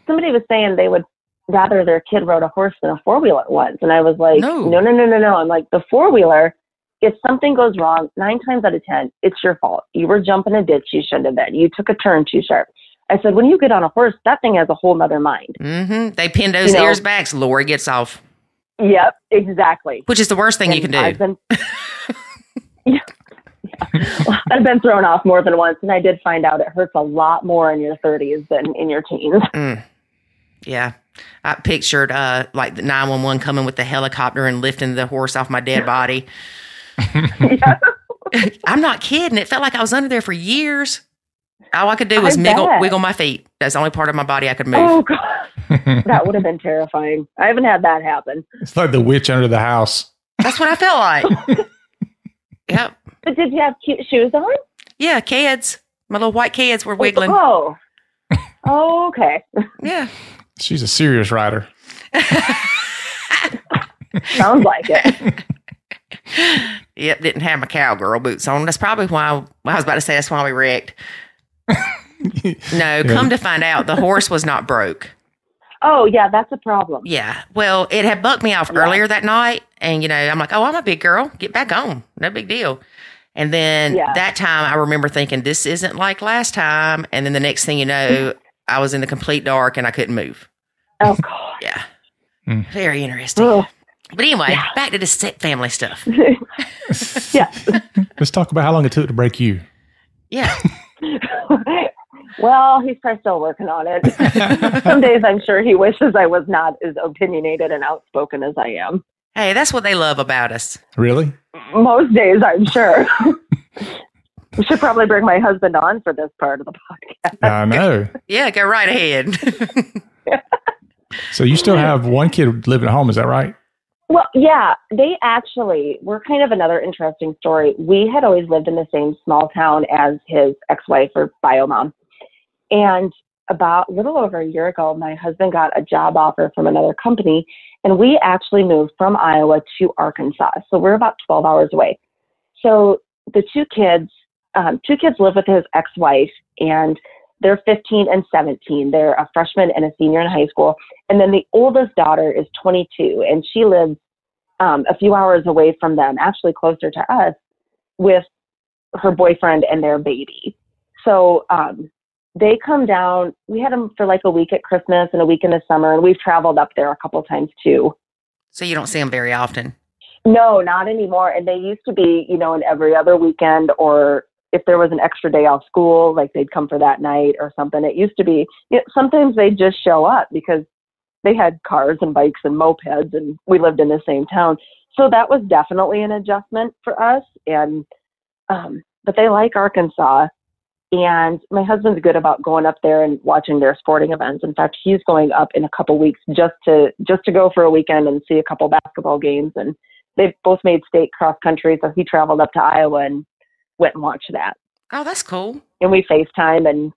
Somebody was saying they would rather their kid rode a horse than a four-wheeler once. And I was like, no. I'm like, the four-wheeler, if something goes wrong, 9 times out of 10, it's your fault. You were jumping a ditch you shouldn't have been. You took a turn too sharp. I said, when you get on a horse, that thing has a whole nother mind. Mm-hmm. They pin those ears back so Lori gets off. Yep, exactly. Which is the worst thing you can do. Well, I've been thrown off more than once, and I did find out it hurts a lot more in your 30s than in your teens. Yeah. I pictured like the 911 coming with the helicopter and lifting the horse off my dead body. Yeah. I'm not kidding. It felt like I was under there for years. All I could do was wiggle my feet. That's the only part of my body I could move. Oh, God. That would have been terrifying. I haven't had that happen. It's like the witch under the house. That's what I felt like. Yep. But did you have cute shoes on? Yeah, kids. My little white kids were wiggling. Oh, okay. Yeah. She's a serious rider. Sounds like it. Yep, didn't have my cowgirl boots on. That's probably why I was about to say that's why we wrecked. No, come to find out, the horse was not broke. Oh, yeah, that's a problem. Yeah. Well, it had bucked me off earlier that night. And, I'm like, oh, I'm a big girl. Get back on. No big deal. And then that time I remember thinking, this isn't like last time. And then the next thing you know, I was in the complete dark and I couldn't move. Oh, God. Yeah. Very interesting. Oh. But anyway, back to the step family stuff. Yeah. Let's talk about how long it took to break you. Yeah. Well, he's probably still working on it. Some days I'm sure he wishes I was not as opinionated and outspoken as I am. Hey, that's what they love about us. Really? Most days, I'm sure. We should probably bring my husband on for this part of the podcast. I know. Yeah, go right ahead. So you still have one kid living at home, is that right? Well, yeah, we're kind of another interesting story. We had always lived in the same small town as his ex-wife or bio mom. And about a little over a year ago, my husband got a job offer from another company, and we actually moved from Iowa to Arkansas. So we're about 12 hours away. So the two kids live with his ex-wife, and they're 15 and 17. They're a freshman and a senior in high school. And then the oldest daughter is 22, and she lives a few hours away from them, actually closer to us, with her boyfriend and their baby. So they come down. We had them for like a week at Christmas and a week in the summer, and we've traveled up there a couple times too. So you don't see them very often? No, not anymore. And they used to be, an every other weekend, or if there was an extra day off school, like they'd come for that night or something. It used to be, sometimes they'd just show up because they had cars and bikes and mopeds, and we lived in the same town. So that was definitely an adjustment for us. And, but they like Arkansas, and my husband's good about going up there and watching their sporting events. In fact, he's going up in a couple weeks just to go for a weekend and see a couple basketball games. And they've both made state cross country. So he traveled up to Iowa and went and watched that. Oh, that's cool. And we FaceTime, and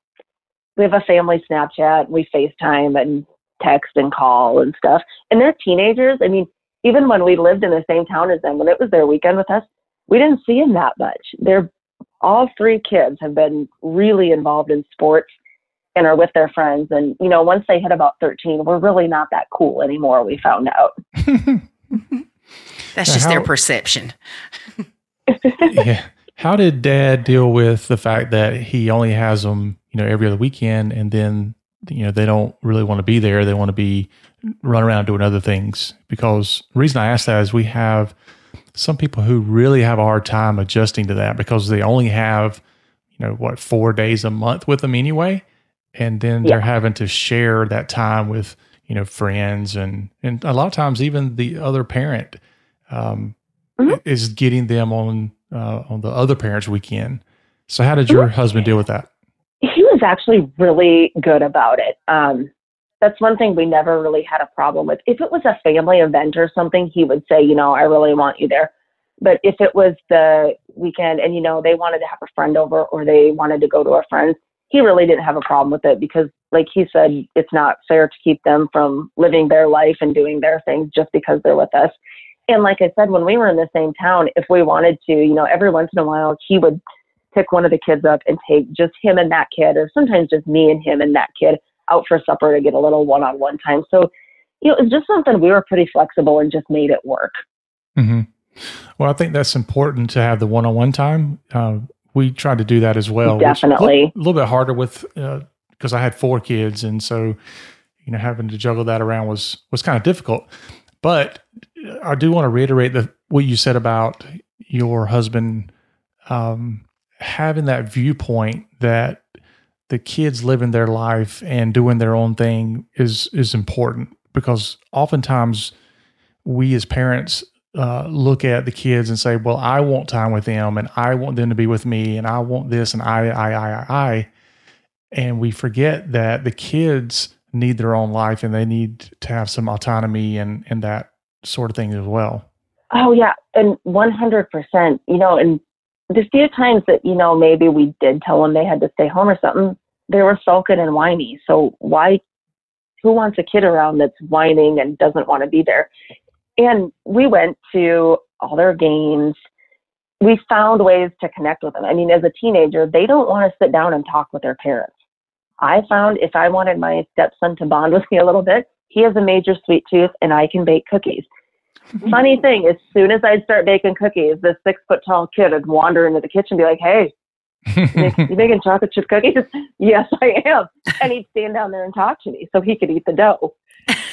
we have a family Snapchat. We FaceTime and text and call and stuff. And they're teenagers. I mean, even when we lived in the same town as them, when it was their weekend with us, we didn't see them that much. All 3 kids have been really involved in sports and are with their friends. And, once they hit about 13, we're really not that cool anymore, we found out. That's just their perception. Yeah. How did Dad deal with the fact that he only has them, every other weekend, and then, they don't really want to be there. They want to be run around doing other things? Because the reason I ask that is we have some people who really have a hard time adjusting to that because they only have, 4 days a month with them anyway. And then they're having to share that time with, friends and a lot of times even the other parent is getting them on the other parent's weekend. So how did your husband deal with that? He was actually really good about it. That's one thing we never really had a problem with. If it was a family event or something, he would say, I really want you there. But if it was the weekend and, they wanted to have a friend over or they wanted to go to a friend's, he really didn't have a problem with it because, like he said, it's not fair to keep them from living their life and doing their things just because they're with us. And like I said, when we were in the same town, if we wanted to, every once in a while, he would pick one of the kids up and take just him and that kid, or sometimes just me and him and that kid out for supper to get a little one-on-one time. So, it's just something we were pretty flexible and just made it work. Mm-hmm. Well, I think that's important to have the one-on-one time. We tried to do that as well. Definitely. A little bit harder with, because I had 4 kids. And so, having to juggle that around was kind of difficult. But I do want to reiterate what you said about your husband having that viewpoint that the kids living their life and doing their own thing is important, because oftentimes we as parents look at the kids and say, well, I want time with them and I want them to be with me and I want this and I. And we forget that the kids need their own life and they need to have some autonomy and that sort of thing as well. Oh, yeah. And 100%, and the few times that, maybe we did tell them they had to stay home or something, they were sulking and whiny. So who wants a kid around that's whining and doesn't want to be there? And we went to all their games. We found ways to connect with them. I mean, as a teenager, they don't want to sit down and talk with their parents. I found if I wanted my stepson to bond with me a little bit, he has a major sweet tooth and I can bake cookies. Funny thing, as soon as I'd start baking cookies, this 6-foot-tall kid would wander into the kitchen and be like, hey, you making chocolate chip cookies? Yes, I am. And he'd stand down there and talk to me so he could eat the dough.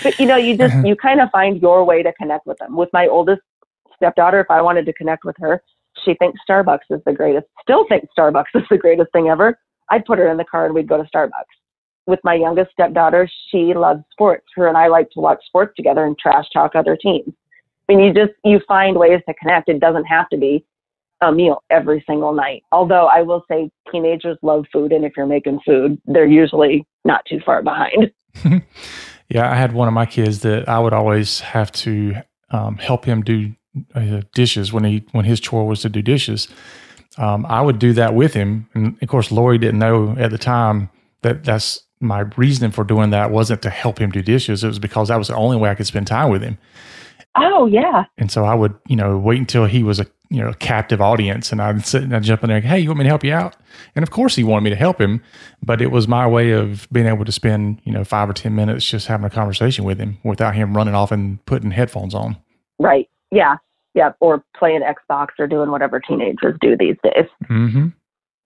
But, you kind of find your way to connect with them. With my oldest stepdaughter, if I wanted to connect with her, she thinks Starbucks is the greatest, still thinks Starbucks is the greatest thing ever. I'd put her in the car and we'd go to Starbucks. With my youngest stepdaughter, she loves sports. Her and I like to watch sports together and trash talk other teams. I mean, you find ways to connect. It doesn't have to be a meal every single night. Although I will say teenagers love food. And if you're making food, they're usually not too far behind. Yeah. I had one of my kids that I would always have to help him do dishes when his chore was to do dishes. I would do that with him. And of course, Lori didn't know at the time that's my reason for doing that wasn't to help him do dishes. It was because that was the only way I could spend time with him. Oh, yeah. And so I would, wait until he was a captive audience, and I'd sit and I'd jump in there, hey, you want me to help you out? And of course he wanted me to help him, but it was my way of being able to spend, 5 or 10 minutes just having a conversation with him without him running off and putting headphones on. Right. Yeah. Yeah. Or playing Xbox or doing whatever teenagers do these days. Mm-hmm.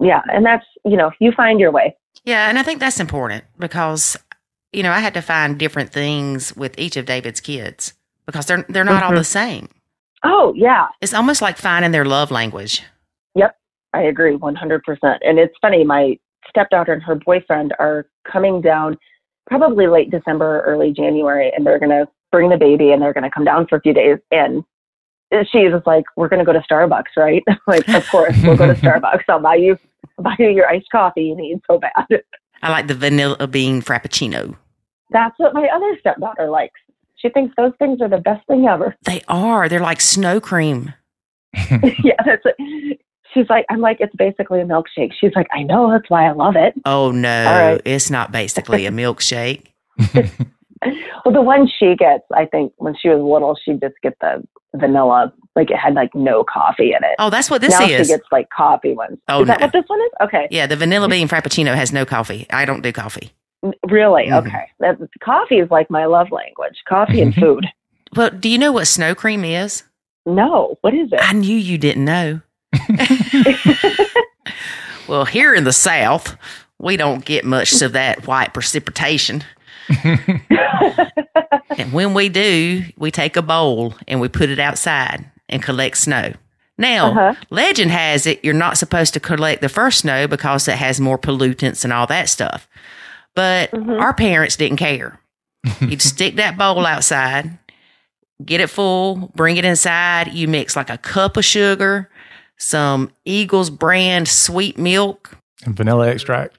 Yeah. And that's, you find your way. Yeah. And I think that's important because, I had to find different things with each of David's kids because they're not all the same. Oh, yeah. It's almost like finding their love language. Yep. I agree 100%. And it's funny, my stepdaughter and her boyfriend are coming down probably late December or early January, and they're going to bring the baby and they're going to come down for a few days. And she was like, we're going to go to Starbucks, right? Like, of course, we'll go to Starbucks. I'll buy you your iced coffee you need so bad. I like the vanilla bean frappuccino. That's what my other stepdaughter likes. She thinks those things are the best thing ever. They are. They're like snow cream. Yeah, that's it. She's like, I'm like, it's basically a milkshake. She's like, I know, that's why I love it. Oh, no, right. It's not basically a milkshake. Well, the one she gets, I think when she was little, she'd just get the vanilla, like it had like no coffee in it. Oh, that's what this now is. Now she gets like coffee ones. Oh, is that what this one is? Okay. Yeah, the vanilla bean frappuccino has no coffee. I don't do coffee. Really? Mm-hmm. Okay. Coffee is like my love language. Coffee and food. Well, do you know what snow cream is? No. What is it? I knew you didn't know. Well, here in the South, we don't get much of that white precipitation. And when we do, we take a bowl and we put it outside and collect snow. Now, legend has it you're not supposed to collect the first snow because it has more pollutants and all that stuff. But our parents didn't care. You'd stick that bowl outside, get it full, bring it inside. You mix like a cup of sugar, some Eagles brand sweet milk. And vanilla extract.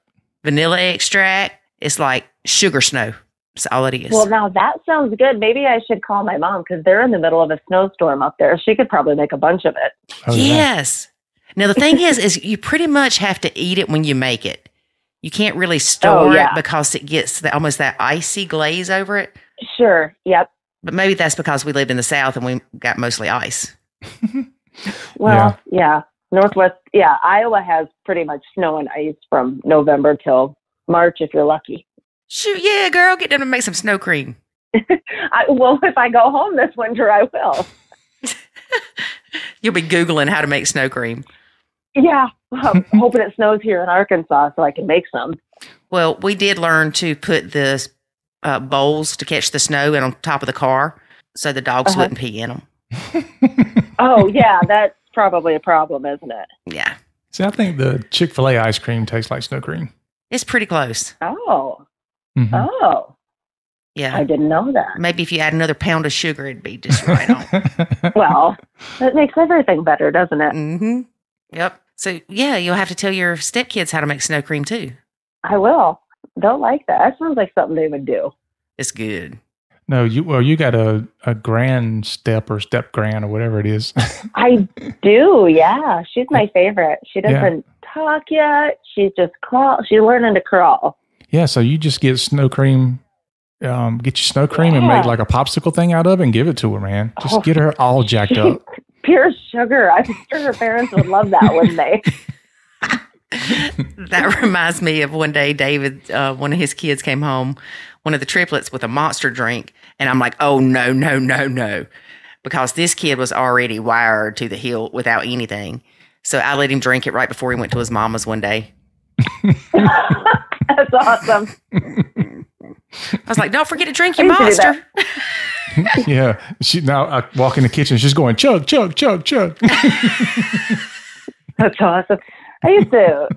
It's like sugar snow. That's all it is. Well, now that sounds good. Maybe I should call my mom because they're in the middle of a snowstorm up there. She could probably make a bunch of it. Oh, yes. Now, the thing is you pretty much have to eat it when you make it. You can't really store it because it gets almost that icy glaze over it. Sure. Yep. But maybe that's because we lived in the South and we got mostly ice. Well, yeah. Northwest, Iowa has pretty much snow and ice from November till March if you're lucky. Shoot, yeah, girl, get down and make some snow cream. Well, if I go home this winter, I will. You'll be Googling how to make snow cream. Yeah, I'm hoping it snows here in Arkansas so I can make some. Well, we did learn to put the bowls to catch the snow on top of the car so the dogs wouldn't pee in them. Oh, yeah, that's probably a problem, isn't it? Yeah. See, I think the Chick-fil-A ice cream tastes like snow cream. It's pretty close. Oh. Mm-hmm. Oh. Yeah. I didn't know that. Maybe if you add another pound of sugar, it'd be just right on. Well, that makes everything better, doesn't it? Mm-hmm. Yep. So, yeah, you'll have to tell your stepkids how to make snow cream, too. I will. They'll like that. That sounds like something they would do. It's good. No, you got a grand step or step grand or whatever it is. I do, yeah. She's my favorite. She doesn't talk yet. She's just she's learning to crawl. Yeah, so you just get snow cream, get your snow cream and make like a popsicle thing out of it and give it to her, man. Just get her all jacked up. Pure sugar. I'm sure her parents would love that, wouldn't they? That reminds me of one day, David, one of his kids came home, one of the triplets with a monster drink. And I'm like, oh, no. Because this kid was already wired to the hilt without anything. So I let him drink it right before he went to his mama's one day. That's awesome. I was like, don't forget to drink your monster. Yeah. Now I walk in the kitchen. She's going, chug, chug, chug, chug. That's awesome. I used to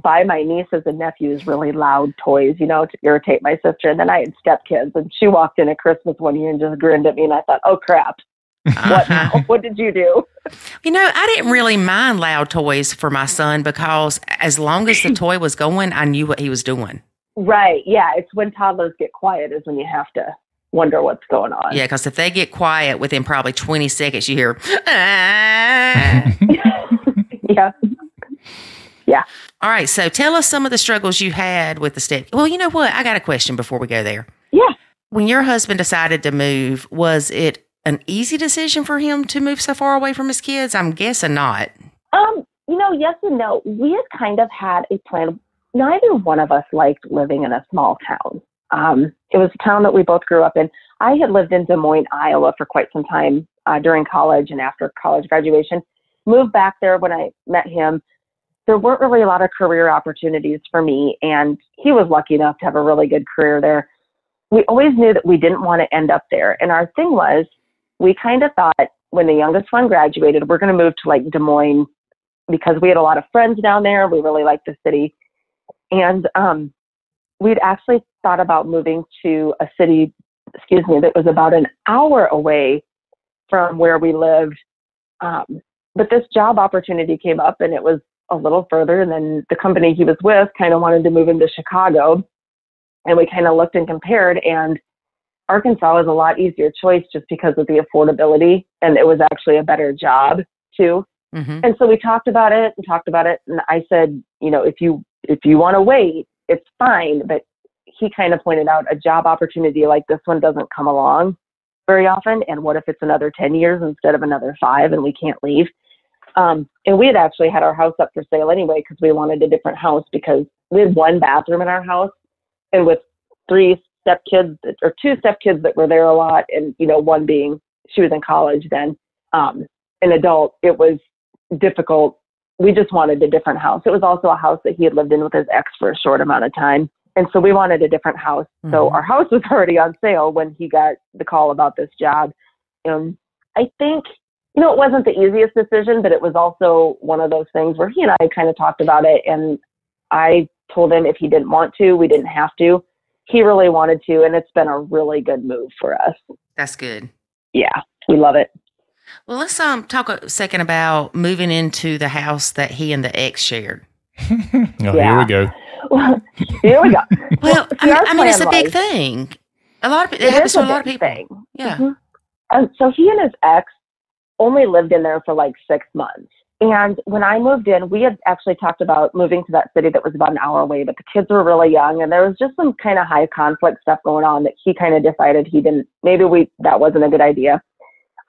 buy my nieces and nephews really loud toys, to irritate my sister. And then I had stepkids, and she walked in at Christmas one year and just grinned at me. And I thought, oh, crap. What now? What did you do? I didn't really mind loud toys for my son because as long as the toy was going, I knew what he was doing. Right. Yeah. It's when toddlers get quiet is when you have to wonder what's going on. Yeah. Because if they get quiet within probably 20 seconds, you hear, ah. Yeah. Yeah. All right. So tell us some of the struggles you had with the step. Well, you know what? I got a question before we go there. Yeah. When your husband decided to move, was it an easy decision for him to move so far away from his kids? I'm guessing not. Yes and no. We had kind of had a plan. Neither one of us liked living in a small town. It was a town that we both grew up in. I had lived in Des Moines, Iowa for quite some time during college and after college graduation. Moved back there when I met him. There weren't really a lot of career opportunities for me, and he was lucky enough to have a really good career there. We always knew that we didn't want to end up there. And our thing was, we kind of thought when the youngest one graduated, we're going to move to Des Moines because we had a lot of friends down there. We really liked the city. And we'd actually thought about moving to a city, that was about an hour away from where we lived. But this job opportunity came up and it was a little further. And then the company he was with kind of wanted to move into Chicago. And we kind of looked and compared, and Arkansas was a lot easier choice just because of the affordability. And it was actually a better job too. Mm-hmm. And so we talked about it. And I said, if you want to wait, it's fine. But he kind of pointed out a job opportunity like this one doesn't come along very often. And what if it's another 10 years instead of another 5 and we can't leave? And we had actually had our house up for sale anyway, because we wanted a different house because we had 1 bathroom in our house. And with 2 stepkids that were there a lot. And, one being, she was in college then, an adult, it was difficult. We just wanted a different house. It was also a house that he had lived in with his ex for a short amount of time. And so we wanted a different house. Mm-hmm. So our house was already on sale when he got the call about this job. And I think, it wasn't the easiest decision, but it was also one of those things where he and I kind of talked about it. And I told him if he didn't want to, we didn't have to. He really wanted to, and it's been a really good move for us. That's good. Yeah, we love it. Well, let's talk a second about moving into the house that he and the ex shared. Here we go. Well, here we go. Well, I mean, it's a big thing. It happens to a lot of people. Yeah. Mm-hmm. So he and his ex only lived in there for 6 months. And when I moved in, we had actually talked about moving to that city that was about an hour away, but the kids were really young and there was just some kind of high conflict stuff going on that he kind of decided that wasn't a good idea.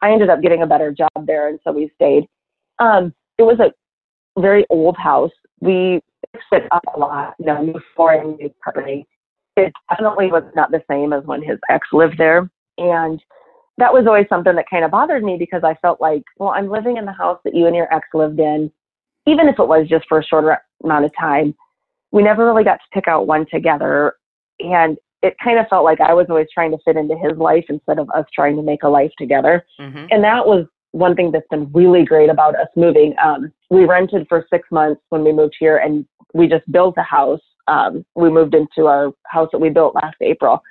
I ended up getting a better job there, and so we stayed. It was a very old house. We fixed it up a lot, new flooring, new carpeting. It definitely was not the same as when his ex lived there. And that was always something that kind of bothered me because I felt like, well, I'm living in the house that you and your ex lived in, even if it was just for a shorter amount of time. We never really got to pick out one together. And it kind of felt like I was always trying to fit into his life instead of us trying to make a life together. Mm-hmm. And that was one thing that's been really great about us moving. We rented for 6 months when we moved here, and we just built a house. We moved into our house that we built last April.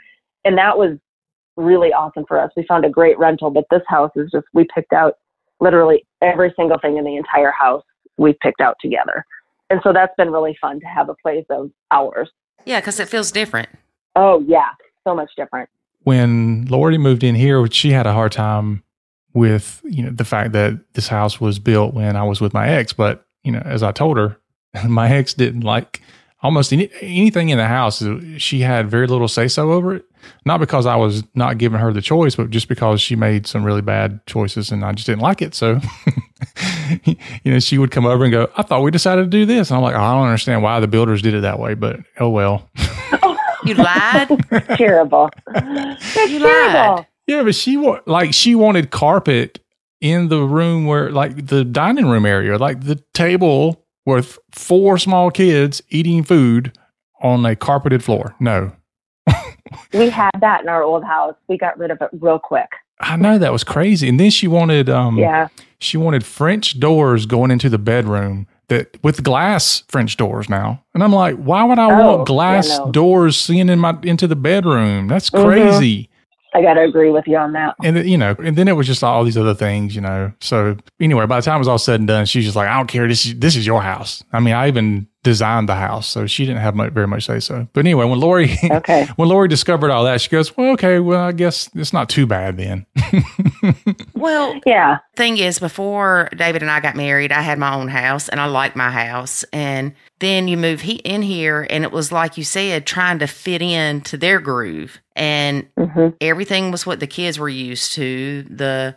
And that was really awesome for us. We found a great rental, but this house is just, we picked out literally every single thing in the entire house we picked out together. And so that's been really fun to have a place of ours. Yeah, because it feels different. Oh, yeah. So much different. When Lori moved in here, she had a hard time with, the fact that this house was built when I was with my ex. But, as I told her, my ex didn't like almost anything in the house. She had very little say-so over it. Not because I was not giving her the choice, but just because she made some really bad choices and I just didn't like it. So, she would come over and go, I thought we decided to do this. And I'm like, I don't understand why the builders did it that way, but oh well. You lied? Terrible. That's you terrible. lied. Yeah, but she wanted carpet in the room where, like, the dining room area, like the table with 4 small kids eating food on a carpeted floor. No. We had that in our old house. We got rid of it real quick. I know, that was crazy. And then she wanted she wanted French doors going into the bedroom with glass French doors now. And I'm like, why would I want glass doors seeing into the bedroom? That's crazy. Mm-hmm. I got to agree with you on that. And, and then it was just all these other things, So anyway, by the time it was all said and done, she's just like, I don't care. This is your house. I mean, I even designed the house, so she didn't have very much say so. But anyway, when Lori discovered all that, she goes, well, okay, well, I guess it's not too bad then. Well, yeah. Thing is, before David and I got married, I had my own house and I liked my house. And then you move in here and it was like you said, trying to fit into their groove. And everything was what the kids were used to. The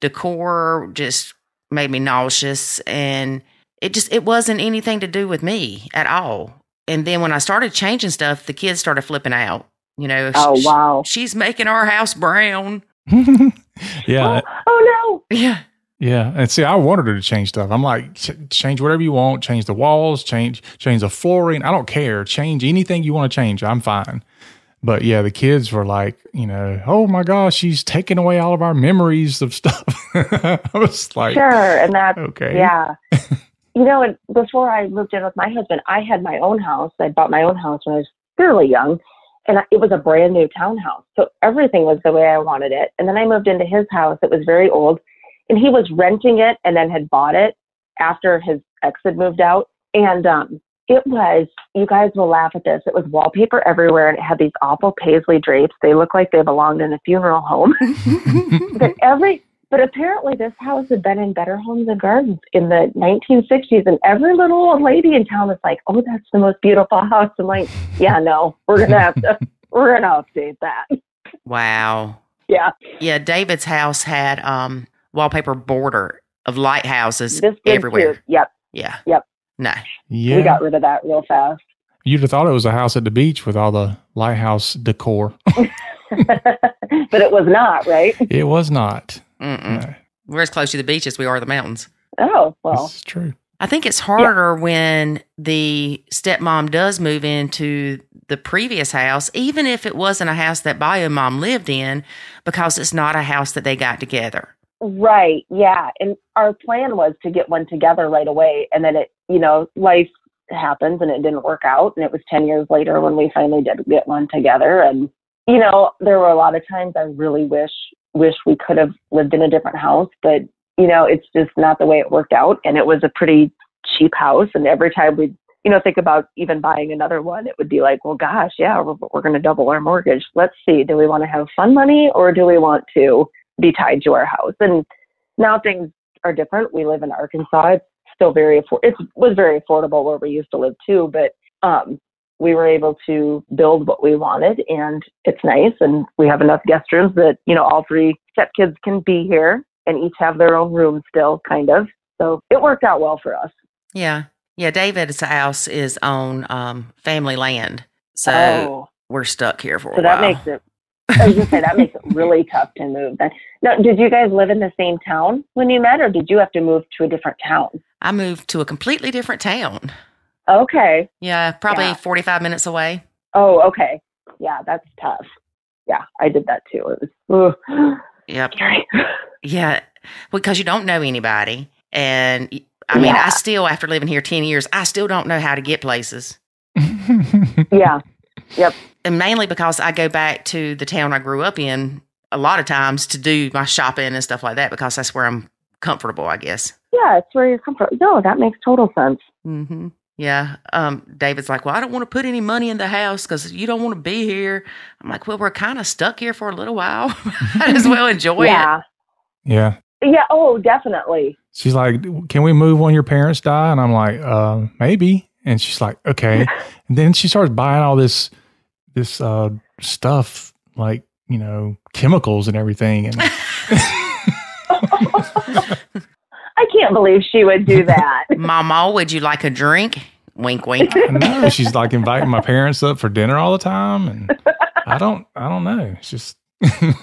decor just made me nauseous, and it wasn't anything to do with me at all. And then when I started changing stuff, the kids started flipping out. Wow. She's making our house brown. Yeah. Oh no. Yeah. Yeah. And see, I wanted her to change stuff. I'm like, change whatever you want, change the walls, change the flooring. I don't care. Change anything you want to change. I'm fine. But yeah, the kids were like, oh my gosh, she's taking away all of our memories of stuff. I was like, sure. And that's okay. Yeah. And before I moved in with my husband, I had my own house. I bought my own house when I was fairly young, and it was a brand new townhouse. So everything was the way I wanted it. And then I moved into his house. It was very old, and he was renting it and then had bought it after his ex had moved out. And it was, you guys will laugh at this, it was wallpaper everywhere, and it had these awful paisley drapes. They looked like they belonged in a funeral home. But apparently this house had been in Better Homes and Gardens in the 1960s, and every little old lady in town was like, oh, that's the most beautiful house. I'm like, yeah, no, we're going to update that. Wow. Yeah. Yeah, David's house had wallpaper border of lighthouses everywhere. Too. Yep. Yeah. Yep. No. Yeah. We got rid of that real fast. You'd have thought it was a house at the beach with all the lighthouse decor. But it was not, right? It was not. No. We're as close to the beach as we are the mountains. Oh, well. That's true. I think it's harder when the stepmom does move into the previous house, even if it wasn't a house that bio mom lived in, because it's not a house that they got together. Right. Yeah. And our plan was to get one together right away. And then life happens and it didn't work out. And it was 10 years later when we finally did get one together. And, there were a lot of times I really wish we could have lived in a different house, but, it's just not the way it worked out. And it was a pretty cheap house. And every time we, think about even buying another one, it would be like, well, gosh, yeah, we're going to double our mortgage. Let's see. Do we want to have fun money or do we want to be tied to our house? And now things are different. We live in Arkansas. It's still it was very affordable where we used to live too, but we were able to build what we wanted, and it's nice. And we have enough guest rooms that, all 3 stepkids can be here and each have their own room still, kind of. So it worked out well for us. Yeah. Yeah. David's house is on family land. So we're stuck here for a while. That makes it, I was going to say, that makes it really tough to move. Now, did you guys live in the same town when you met, or did you have to move to a different town? I moved to a completely different town. Okay. Yeah, probably 45 minutes away. Oh, okay. Yeah, that's tough. Yeah, I did that too. It was yep. scary. Yeah, because you don't know anybody. And I mean, I still, after living here 10 years, I still don't know how to get places. Yeah. Yep. And mainly because I go back to the town I grew up in a lot of times to do my shopping and stuff like that, because that's where I'm comfortable, I guess. Yeah, it's where you're comfortable. No, that makes total sense. Mm-hmm. Yeah. David's like, well, I don't want to put any money in the house because you don't want to be here. I'm like, well, we're kind of stuck here for a little while. Might as well enjoy it. Yeah. Yeah. Oh, definitely. She's like, can we move when your parents die? And I'm like, maybe. And she's like, okay. And then she starts buying all this stuff, like, chemicals and everything. And I can't believe she would do that. Mama, would you like a drink? Wink, wink. No, she's like inviting my parents up for dinner all the time, and I don't know. It's just.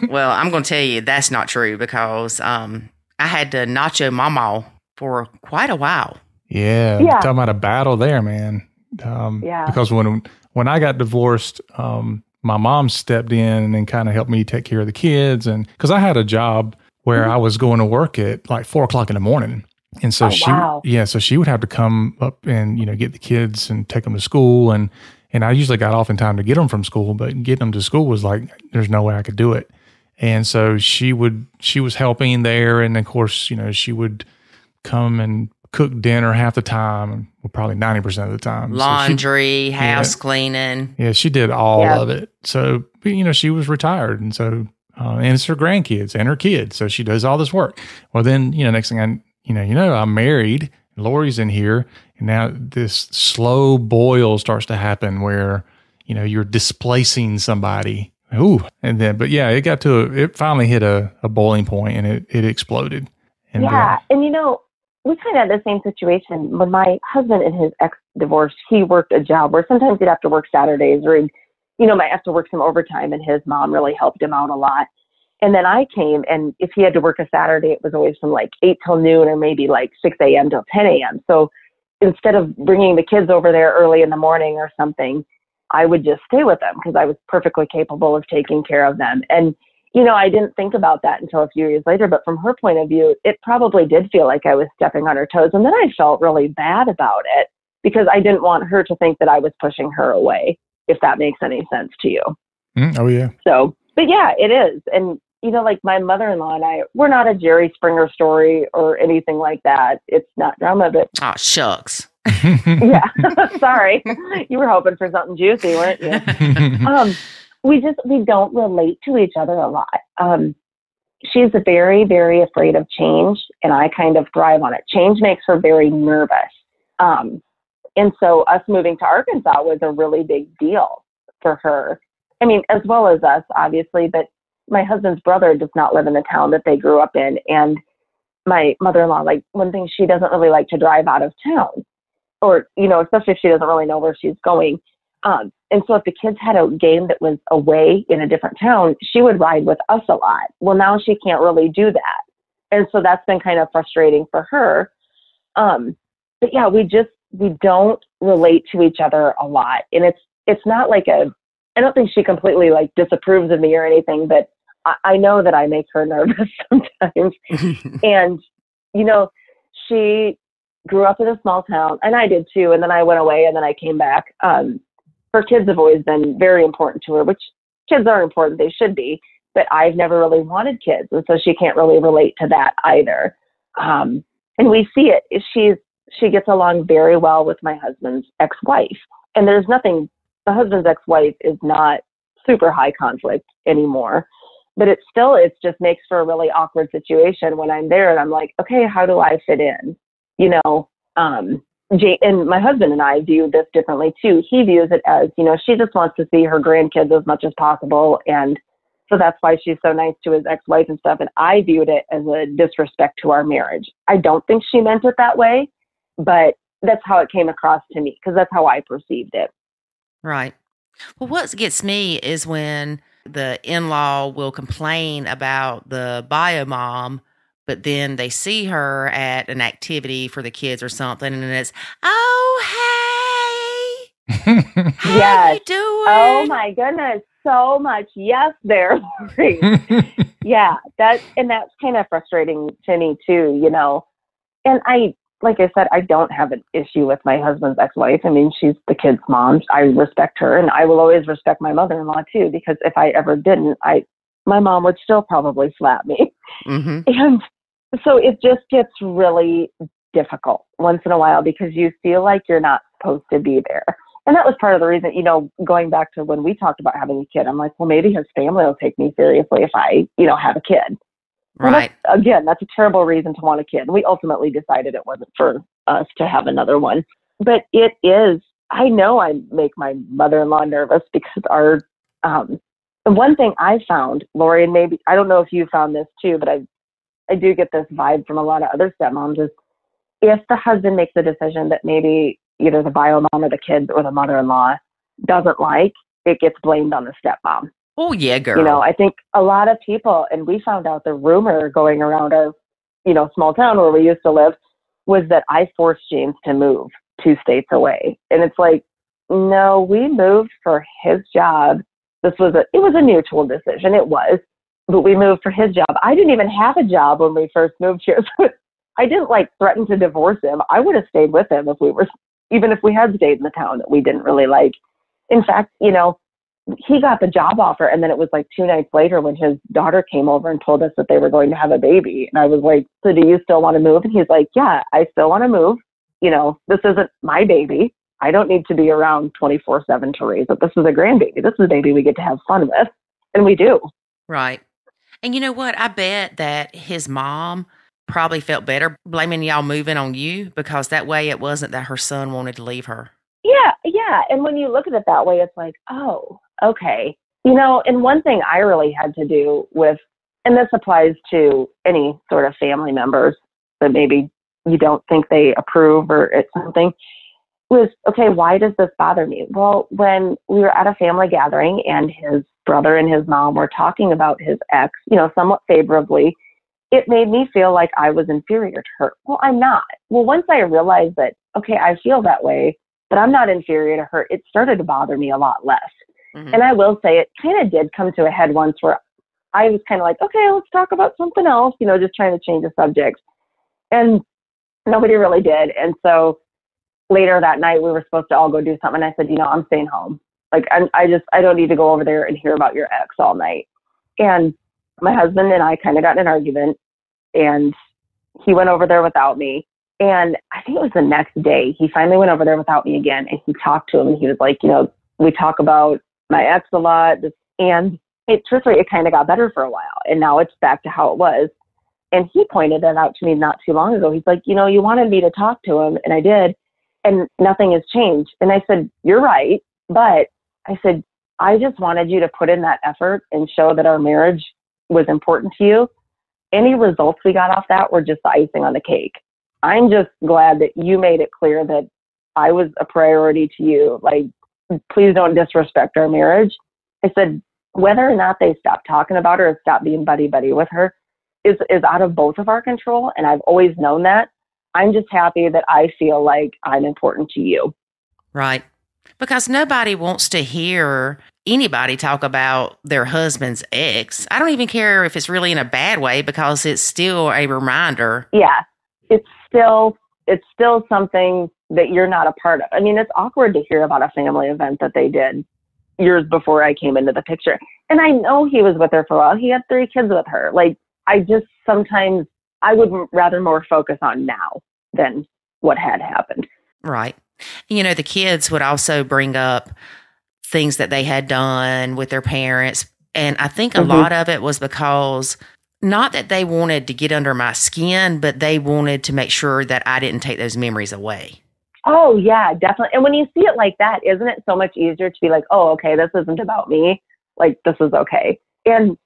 Well, I'm going to tell you that's not true, because I had to nacho mama for quite a while. Yeah. Talking about a battle there, man. Because when I got divorced, my mom stepped in and kind of helped me take care of the kids, and because I had a job where I was going to work at like 4:00 in the morning. And so so she would have to come up and, get the kids and take them to school. And I usually got off in time to get them from school, but getting them to school was like, there's no way I could do it. And so she was helping there. And of course, she would come and cook dinner half the time, well, probably 90% of the time. Laundry, house cleaning. Yeah, she did all of it. So, she was retired. And so, and it's her grandkids and her kids. So she does all this work. Well, then, next thing I'm married, Lori's in here, and now this slow boil starts to happen where, you're displacing somebody. Ooh. And then, but it finally hit a boiling point, and it exploded. And, and we kind of had the same situation when my husband and his ex divorced. He worked a job where sometimes he'd have to work Saturdays, or might have to work some overtime, and his mom really helped him out a lot. And then I came, and if he had to work a Saturday, it was always from like 8 till noon, or maybe like 6 a.m. till 10 a.m. So instead of bringing the kids over there early in the morning or something, I would just stay with them because I was perfectly capable of taking care of them. And, I didn't think about that until a few years later, but from her point of view, it probably did feel like I was stepping on her toes. And then I felt really bad about it because I didn't want her to think that I was pushing her away, if that makes any sense to you. Oh, yeah. So, but yeah, it is. And, like my mother-in-law and I, we're not a Jerry Springer story or anything like that. It's not drama, but. Oh, shucks. Yeah. Sorry. You were hoping for something juicy, weren't you? We don't relate to each other a lot. She's very, very afraid of change, and I kind of thrive on it. Change makes her very nervous. And so us moving to Arkansas was a really big deal for her. I mean, as well as us, obviously, but my husband's brother does not live in the town that they grew up in. And my mother-in-law, like, one thing, she doesn't really like to drive out of town, or, especially if she doesn't really know where she's going. And so if the kids had a game that was away in a different town, she would ride with us a lot. Well, now she can't really do that. And so that's been kind of frustrating for her. But yeah, we don't relate to each other a lot. And it's not like I don't think she completely like disapproves of me or anything, but I know that I make her nervous sometimes. And, she grew up in a small town, and I did too. And then I went away, and then I came back. Her kids have always been very important to her, which kids are important. They should be, but I've never really wanted kids. And so she can't really relate to that either. And we see it. She gets along very well with my husband's ex-wife, and there's nothing, the husband's ex-wife is not super high conflict anymore, but it just makes for a really awkward situation when I'm there and I'm like, okay, how do I fit in? And my husband and I view this differently too. He views it as, she just wants to see her grandkids as much as possible. And so that's why she's so nice to his ex-wife and stuff. And I viewed it as a disrespect to our marriage. I don't think she meant it that way, but that's how it came across to me, because that's how I perceived it. Right. Well, what gets me is when the in-law will complain about the bio mom, but then they see her at an activity for the kids or something, and it's, oh, hey, how you doing? Oh my goodness, so much yes there, Lori. Yeah, that's kind of frustrating to me too, And like I said, I don't have an issue with my husband's ex-wife. I mean, she's the kids' mom. I respect her, and I will always respect my mother-in-law too, because if I ever didn't, my mom would still probably slap me. Mm-hmm. And so it just gets really difficult once in a while because you feel like you're not supposed to be there. And that was part of the reason, going back to when we talked about having a kid, I'm like, well, maybe his family will take me seriously if I, have a kid. Right. Well, that's a terrible reason to want a kid. We ultimately decided it wasn't for us to have another one. But it is, I know I make my mother-in-law nervous because the one thing I found, Lori, and maybe, I don't know if you found this too, but I do get this vibe from a lot of other stepmoms, is if the husband makes a decision that maybe either the bio mom or the kids or the mother-in-law doesn't like, it gets blamed on the stepmom. Oh, yeah, girl. I think a lot of people, and we found out the rumor going around our, small town where we used to live, was that I forced James to move 2 states away. And it's like, no, we moved for his job. It was a mutual decision. It was, but we moved for his job. I didn't even have a job when we first moved here. So I didn't threaten to divorce him. I would have stayed with him even if we had stayed in the town that we didn't really like. In fact, he got the job offer, and then it was 2 nights later when his daughter came over and told us that they were going to have a baby. And I was like, so do you still want to move? And he's like, yeah, I still want to move. This isn't my baby. I don't need to be around 24/7 to raise it. This is a grandbaby. This is a baby we get to have fun with. And we do. Right. And you know what? I bet that his mom probably felt better blaming y'all moving on you, because that way it wasn't that her son wanted to leave her. Yeah. And when you look at it that way, it's like, oh, okay. And one thing I really had to do with, and this applies to any sort of family members that maybe you don't think they approve or it's something, was, okay, why does this bother me? Well, when we were at a family gathering and his brother and his mom were talking about his ex, somewhat favorably, it made me feel like I was inferior to her. Well, I'm not. Well, once I realized that, okay, I feel that way, but I'm not inferior to her, it started to bother me a lot less. Mm-hmm. And I will say it kind of did come to a head once where I was kind of like, okay, let's talk about something else, just trying to change the subject. And nobody really did. And so later that night, we were supposed to all go do something. I said, I'm staying home. I don't need to go over there and hear about your ex all night. And my husband and I kind of got in an argument, and he went over there without me. And I think it was the next day, he finally went over there without me again. And he talked to him, and he was like, we talk about my ex a lot. And truthfully, it kind of got better for a while. And now it's back to how it was. And he pointed that out to me not too long ago. He's like, you wanted me to talk to him, and I did, and nothing has changed. And I said, you're right. But I said, I just wanted you to put in that effort and show that our marriage was important to you. Any results we got off that were just the icing on the cake. I'm just glad that you made it clear that I was a priority to you. Please don't disrespect our marriage. I said, whether or not they stop talking about her or stop being buddy-buddy with her is out of both of our control. And I've always known that. I'm just happy that I feel like I'm important to you. Right. Because nobody wants to hear anybody talk about their husband's ex. I don't even care if it's really in a bad way, because it's still a reminder. Yeah. It's still something that you're not a part of. I mean, it's awkward to hear about a family event that they did years before I came into the picture. And I know he was with her for a while. He had 3 kids with her. Sometimes I would rather more focus on now than what had happened. Right. The kids would also bring up things that they had done with their parents. And I think a lot of it was because not that they wanted to get under my skin, but they wanted to make sure that I didn't take those memories away. Oh, yeah, definitely. And when you see it like that, isn't it so much easier to be like, oh, okay, this isn't about me. Like, this is okay. And,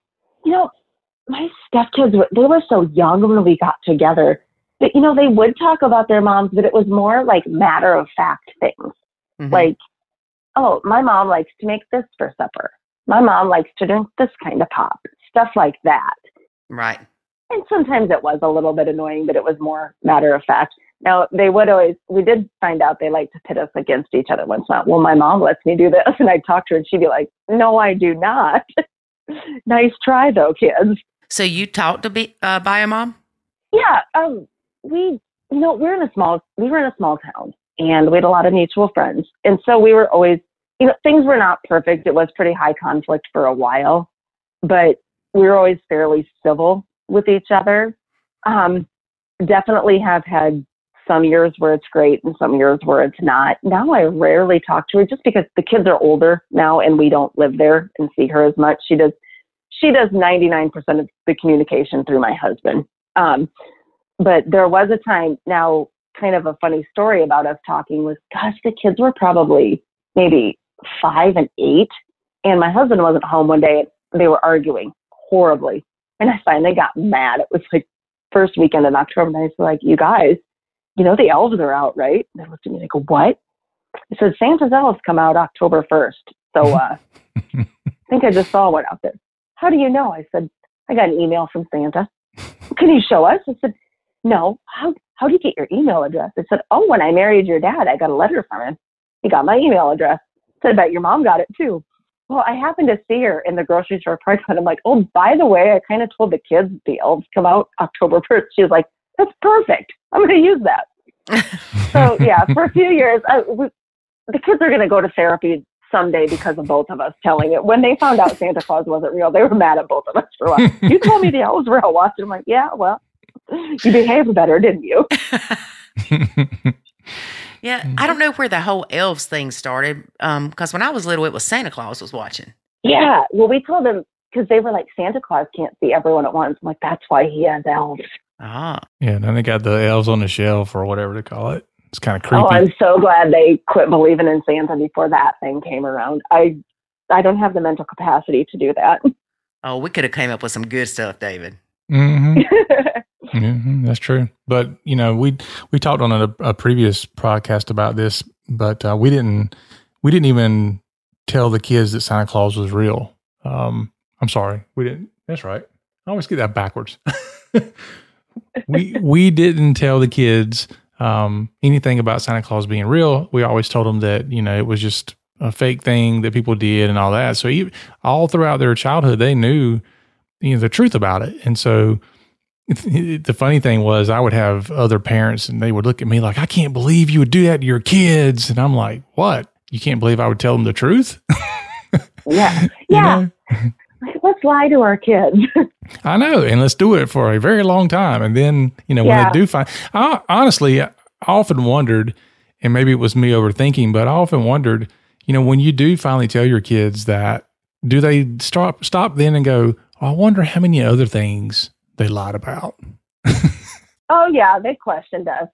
you know, my stepkids, they were so young when we got together that, you know, they would talk about their moms, but it was more like matter of fact things. Like, oh, my mom likes to make this for supper. My mom likes to drink this kind of pop. Stuff like that. Right. And sometimes it was a little bit annoying, but it was more matter of fact. Now, we did find out they like to pit us against each other once in a while. Well, my mom lets me do this, and I'd talk to her, and she'd be like, no, I do not. Nice try, though, kids. So you taught to be by a mom? Yeah. We were in a small town, and we had a lot of mutual friends. And so we were always, you know, things were not perfect. It was pretty high conflict for a while, but we were always fairly civil with each other. Definitely have had some years where it's great and some years where it's not. Now I rarely talk to her just because the kids are older now and we don't live there and see her as much. She does 99% of the communication through my husband. But there was a time, now kind of a funny story about us talking was, gosh, the kids were probably maybe 5 and 8. And my husband wasn't home one day and they were arguing horribly. And I finally got mad. It was like first weekend in October. And I was like, you guys, you know, the elves are out, right? And they looked at me and they go, what? I said, Santa's elves come out October 1st. So I think I just saw one out there. How do you know? I said, I got an email from Santa. Can you show us? I said, no. How do you get your email address? I said, oh, when I married your dad, I got a letter from him. He got my email address. I said, I bet your mom got it too. Well, I happened to see her in the grocery store parking lot. I'm like, oh, by the way, I kind of told the kids the elves come out October 1st. She was like, that's perfect. I'm going to use that. So, yeah, for a few years, the kids are going to go to therapy someday because of both of us telling it. When they found out Santa Claus wasn't real, they were mad at both of us for a while. You told me the elves were out watching. I'm like, yeah, well, you behaved better, didn't you? Yeah, I don't know where the whole elves thing started. Because when I was little, it was Santa Claus was watching. Yeah, well, we told them because they were like, Santa Claus can't see everyone at once. I'm like, that's why he has elves. Ah. Yeah, and then they got the elves on the shelf or whatever they call it. It's kind of creepy. Oh, I'm so glad they quit believing in Santa before that thing came around. I don't have the mental capacity to do that. Oh, we could have came up with some good stuff, David. Mm-hmm. Mm-hmm, that's true. But, you know, we talked on a previous podcast about this, but we didn't even tell the kids that Santa Claus was real. I'm sorry. We didn't. That's right. I always get that backwards. We didn't tell the kids anything about Santa Claus being real. We always told them that, you know, it was just a fake thing that people did and all that. So all throughout their childhood, they knew, you know, the truth about it. And so the funny thing was I would have other parents and they would look at me like, I can't believe you would do that to your kids. And I'm like, what? You can't believe I would tell them the truth? Yeah. Yeah. You know? Let's lie to our kids. I know. And let's do it for a very long time. And then, you know, when they do find, honestly, I often wondered, and maybe it was me overthinking, but I often wondered, you know, when you do finally tell your kids that, do they stop then and go, oh, I wonder how many other things they lied about? Oh yeah. They questioned us.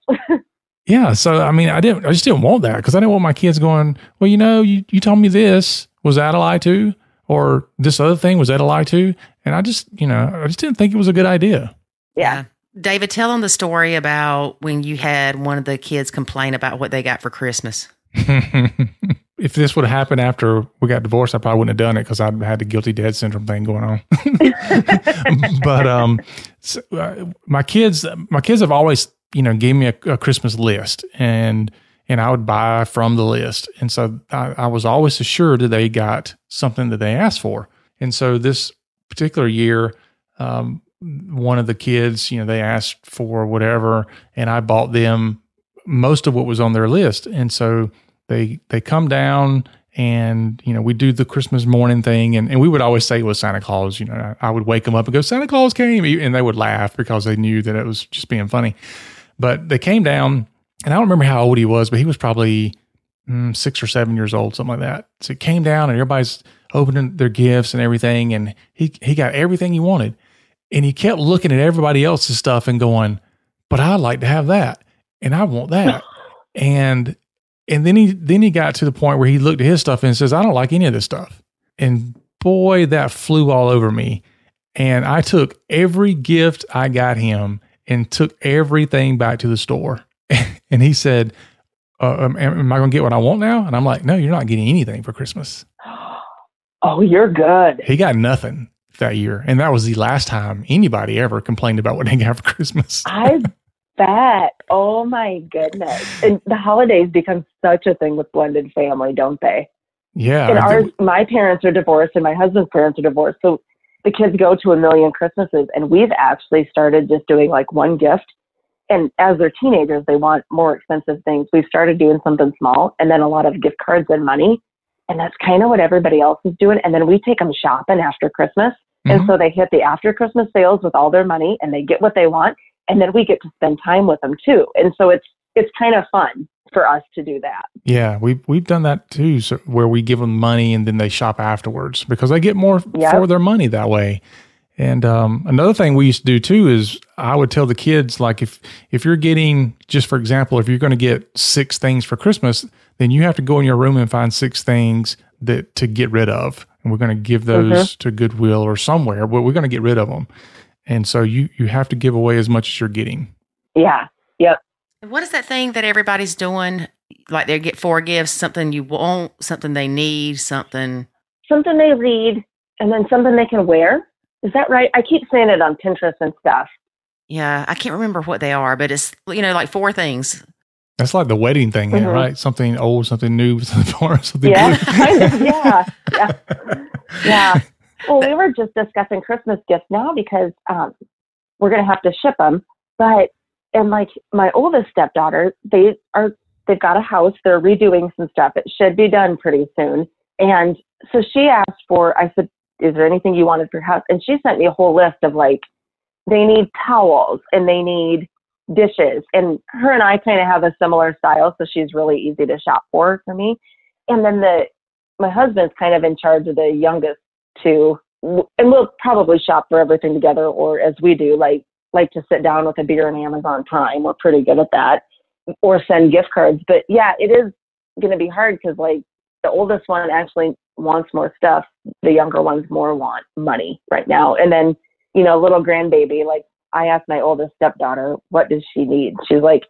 Yeah. So, I mean, I just didn't want that because I didn't want my kids going, well, you know, you told me this, was that a lie too? Or this other thing, was that a lie too? And I just didn't think it was a good idea. Yeah. David, tell them the story about when you had one of the kids complain about what they got for Christmas. If this would have happened after we got divorced, I probably wouldn't have done it because I had the guilty dad syndrome thing going on. But my kids have always, you know, gave me a Christmas list and I would buy from the list. And so I was always assured that they got something that they asked for. And so this particular year, one of the kids, you know, they asked for whatever, and I bought them most of what was on their list. And so they come down and, you know, we do the Christmas morning thing. And we would always say it was Santa Claus. You know, I would wake them up and go, Santa Claus came. And they would laugh because they knew that it was just being funny. But they came down. And I don't remember how old he was, but he was probably 6 or 7 years old, something like that. So he came down and everybody's opening their gifts and everything. And he got everything he wanted. And he kept looking at everybody else's stuff and going, but I'd like to have that. And I want that. And then he got to the point where he looked at his stuff and says, I don't like any of this stuff. And boy, that flew all over me. And I took every gift I got him and took everything back to the store. And he said, am I going to get what I want now? And I'm like, no, you're not getting anything for Christmas. Oh, you're good. He got nothing that year. And that was the last time anybody ever complained about what they got for Christmas. I bet. Oh my goodness. And the holidays become such a thing with blended family, don't they? Yeah. And my parents are divorced and my husband's parents are divorced. So the kids go to a million Christmases, and we've actually started just doing like one gift. And as they're teenagers, they want more expensive things. We've started doing something small and then a lot of gift cards and money. And that's kind of what everybody else is doing. And then we take them shopping after Christmas. And so they hit the after Christmas sales with all their money and they get what they want. And then we get to spend time with them too. And so it's kind of fun for us to do that. Yeah, we've done that too, so where we give them money and then they shop afterwards because they get more for their money that way. And another thing we used to do too is I would tell the kids, like if you're getting, just for example, if you're going to get 6 things for Christmas, then you have to go in your room and find 6 things to get rid of. And we're going to give those to Goodwill or somewhere, but we're going to get rid of them. And so you have to give away as much as you're getting. Yeah. Yep. What is that thing that everybody's doing? Like they get 4 gifts, something you want, something they need, something they read, and then something they can wear. Is that right? I keep saying it on Pinterest and stuff. Yeah, I can't remember what they are, but it's, like 4 things. That's like the wedding thing, right? Something old, something new, something yeah, good. Kind of, yeah. Well, we were just discussing Christmas gifts now because we're going to have to ship them. And like my oldest stepdaughter, they've got a house. They're redoing some stuff. It should be done pretty soon. And so she asked I said, is there anything you wanted for your house? And she sent me a whole list of like, they need towels and they need dishes. And her and I kind of have a similar style. So she's really easy to shop for me. And then my husband's kind of in charge of the youngest 2. And we'll probably shop for everything together, or as we do, like to sit down with a beer on Amazon Prime. We're pretty good at that, or send gift cards. But yeah, it is going to be hard because like the oldest one actually wants more stuff. The younger ones more want money right now. And then, little grandbaby, like I asked my oldest stepdaughter, what does she need? She's like,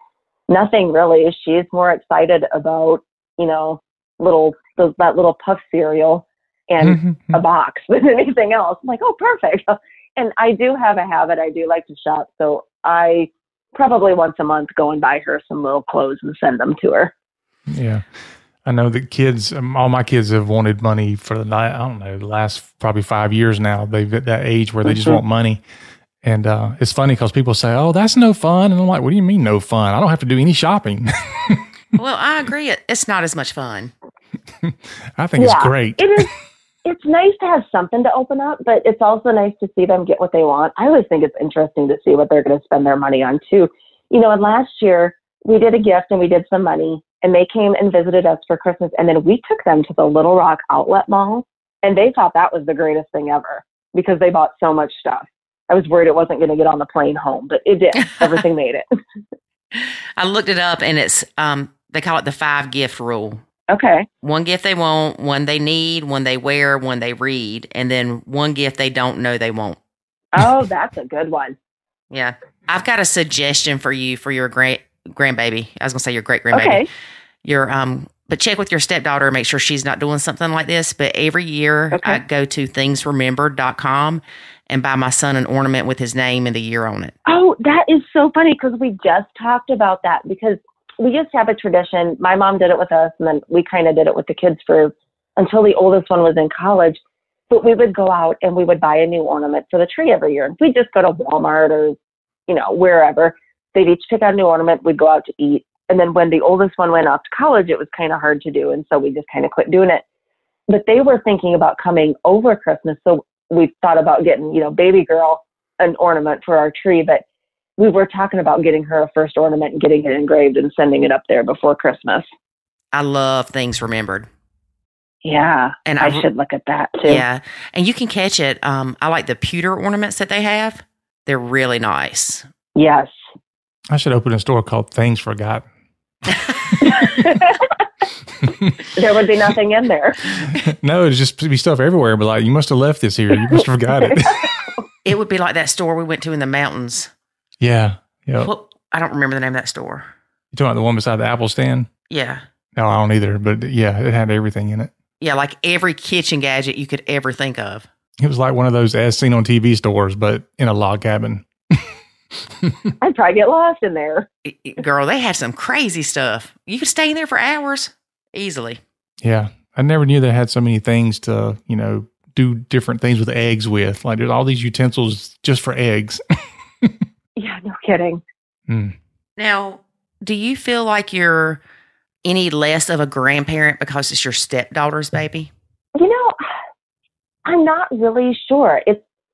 nothing really. She's more excited about, that little puff cereal and a box than anything else. I'm like, oh, perfect. And I do have a habit. I do like to shop. So I probably once a month go and buy her some little clothes and send them to her. Yeah. I know that kids, all my kids have wanted money for the last probably 5 years now. They've at that age where they just want money. And it's funny because people say, oh, that's no fun. And I'm like, what do you mean no fun? I don't have to do any shopping. Well, I agree. It's not as much fun. I think it's great. It is. It's nice to have something to open up, but it's also nice to see them get what they want. I always think it's interesting to see what they're going to spend their money on too. And last year we did a gift and we did some money, and they came and visited us for Christmas. And then we took them to the Little Rock Outlet Mall, and they thought that was the greatest thing ever because they bought so much stuff. I was worried it wasn't going to get on the plane home, but it did. Everything made it. I looked it up, and it's they call it the 5 gift rule. Okay. 1 gift they want, 1 they need, 1 they wear, 1 they read, and then 1 gift they don't know they want. Oh, that's a good one. Yeah. I've got a suggestion for you for your grandbaby. I was going to say your great grandbaby. Okay. But check with your stepdaughter, make sure she's not doing something like this. But every year I go to thingsremembered.com and buy my son an ornament with his name and the year on it. Oh, that is so funny because we just talked about that because we just have a tradition. My mom did it with us, and then we kind of did it with the kids until the oldest one was in college. But we would go out and we would buy a new ornament for the tree every year. We'd just go to Walmart or, wherever. They'd each pick out a new ornament. We'd go out to eat. And then when the oldest one went off to college, it was kind of hard to do. And so we just kind of quit doing it. But they were thinking about coming over Christmas. So we thought about getting, baby girl an ornament for our tree. But we were talking about getting her a first ornament and getting it engraved and sending it up there before Christmas. I love Things Remembered. Yeah, and I should look at that too. Yeah, and you can catch it. I like the pewter ornaments that they have. They're really nice. Yes. I should open a store called Things Forgotten. There would be nothing in there. No, it'd just be stuff everywhere. But like, you must have left this here. You must have forgot it. It would be like that store we went to in the mountains. Yeah. Yeah. Well, I don't remember the name of that store. You talking about the one beside the Apple stand? Yeah. No, I don't either. But yeah, it had everything in it. Yeah, like every kitchen gadget you could ever think of. It was like one of those as seen on TV stores, but in a log cabin. I'd probably get lost in there. Girl, they had some crazy stuff. You could stay in there for hours easily. Yeah. I never knew they had so many things to, do different things with eggs with. Like there's all these utensils just for eggs. Yeah, no kidding. Now, do you feel like you're any less of a grandparent because it's your stepdaughter's baby? I'm not really sure.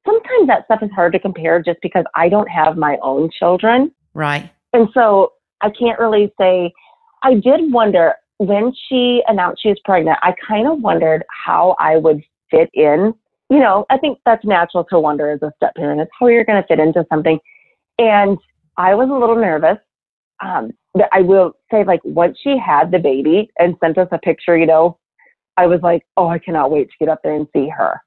Sometimes that stuff is hard to compare just because I don't have my own children. Right. And so I can't really say. I did wonder when she announced she was pregnant, I kind of wondered how I would fit in. I think that's natural to wonder as a step parent, is how you're going to fit into something. And I was a little nervous. But I will say, like, once she had the baby and sent us a picture, I was like, oh, I cannot wait to get up there and see her.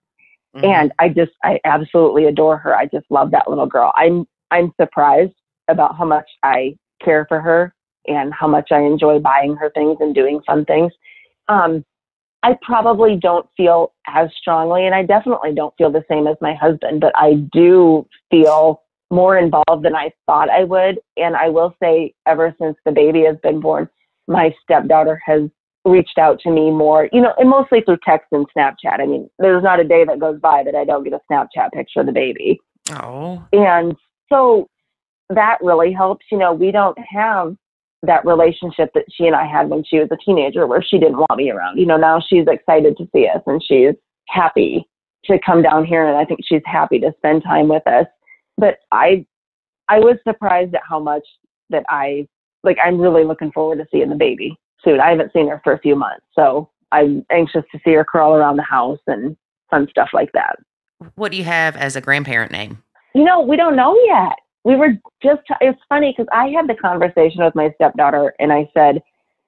Mm-hmm. And I absolutely adore her. I just love that little girl. I'm surprised about how much I care for her and how much I enjoy buying her things and doing fun things. I probably don't feel as strongly, and I definitely don't feel the same as my husband, but I do feel more involved than I thought I would. And I will say, ever since the baby has been born, my stepdaughter has reached out to me more, and mostly through text and Snapchat. I mean, there's not a day that goes by that I don't get a Snapchat picture of the baby. Oh. And so that really helps. We don't have that relationship that she and I had when she was a teenager, where she didn't want me around. Now she's excited to see us and she's happy to come down here. And I think she's happy to spend time with us. But I was surprised at how much that I'm really looking forward to seeing the baby soon. I haven't seen her for a few months, so I'm anxious to see her crawl around the house and fun stuff like that. What do you have as a grandparent name? We don't know yet. We were it's funny because I had the conversation with my stepdaughter and I said,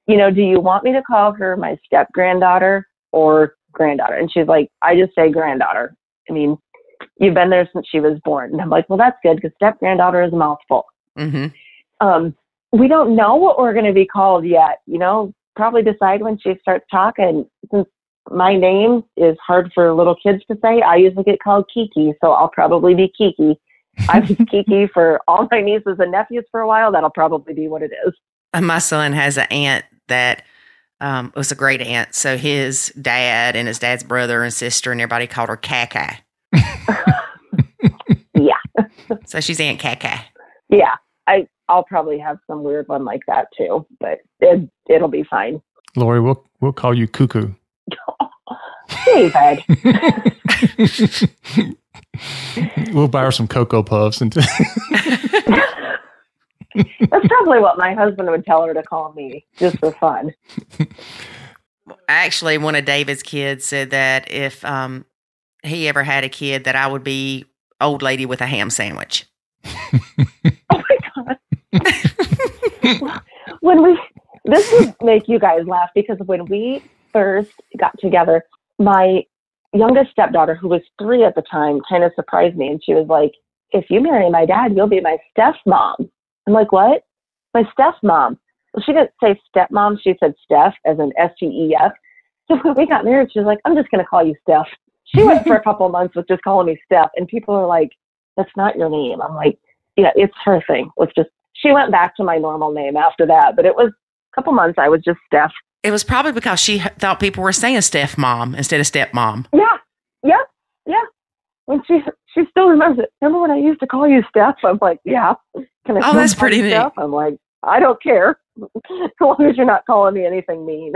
do you want me to call her my step granddaughter or granddaughter? And she's like, I just say granddaughter. I mean, you've been there since she was born. And I'm like, well, that's good because step granddaughter is a mouthful. Mm-hmm. We don't know what we're going to be called yet. Probably decide when she starts talking. Since my name is hard for little kids to say, I usually get called Kiki, so I'll probably be Kiki. I was Kiki for all my nieces and nephews for a while. That'll probably be what it is. My son has an aunt that was a great aunt. So his dad and his dad's brother and sister and everybody called her Kaka. Yeah. So she's Aunt Kaka. Yeah. I'll probably have some weird one like that too, but it'll be fine. Lori, we'll call you Cuckoo. David. We'll buy her some Cocoa Puffs. That's probably what my husband would tell her to call me, just for fun. Actually, one of David's kids said that if he ever had a kid, that I would be old lady with a ham sandwich. Oh my God. This would make you guys laugh, because when we first got together, my youngest stepdaughter, who was 3 at the time, kind of surprised me. And she was like, if you marry my dad, you'll be my stepmom. I'm like, what? My stepmom. Well, she didn't say stepmom. She said Steph, as in Stef. So when we got married, she was like, I'm just going to call you Steph. She went for a couple of months with just calling me Steph. And people are like, that's not your name. I'm like, yeah, it's her thing. She went back to my normal name after that. But it was a couple months I was just Steph. It was probably because she thought people were saying stepmom instead of stepmom. Yeah. When she still remembers it. Remember when I used to call you Steph? I'm like, yeah. Can I that's pretty neat. Steph? I'm like, I don't care. As long as you're not calling me anything mean.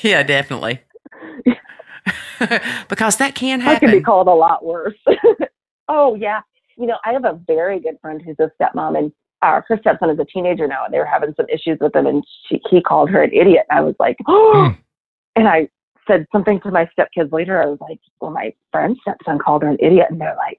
Yeah, definitely. Because that can happen. I can be called a lot worse. Oh, yeah. I have a very good friend who's a stepmom, and her stepson is a teenager now, and they were having some issues with him, and he called her an idiot. And I was like, oh. And I said something to my stepkids later. I was like, well, my friend's stepson called her an idiot. And they're like,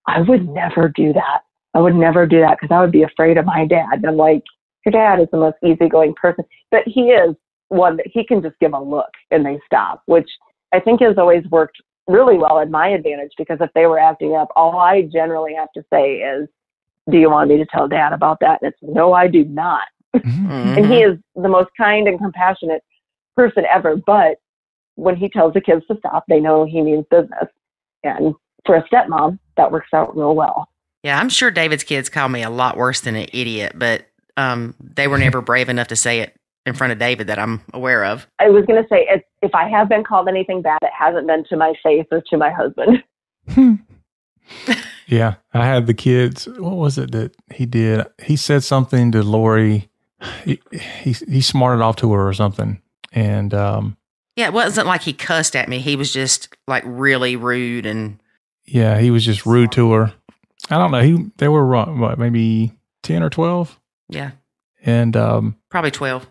I would never do that. I would never do that because I would be afraid of my dad. And I'm like, your dad is the most easygoing person. But he is one that he can just give a look and they stop, which I think has always worked really well in my advantage, because if they were acting up, all I generally have to say is, do you want me to tell Dad about that? And it's, no, I do not. Mm-hmm. And he is the most kind and compassionate person ever. But when he tells the kids to stop, they know he means business. And for a stepmom, that works out real well. Yeah, I'm sure David's kids call me a lot worse than an idiot, but they were never brave enough to say it in front of David that I'm aware of. I was going to say, if I have been called anything bad, it hasn't been to my face or to my husband. Yeah, I had the kids. What was it that he did? He said something to Lori. He smarted off to her or something. And yeah, it wasn't like he cussed at me. He was just like really rude. And yeah, he was just rude to her. I don't know. They were what, maybe 10 or 12? Yeah. And probably 12.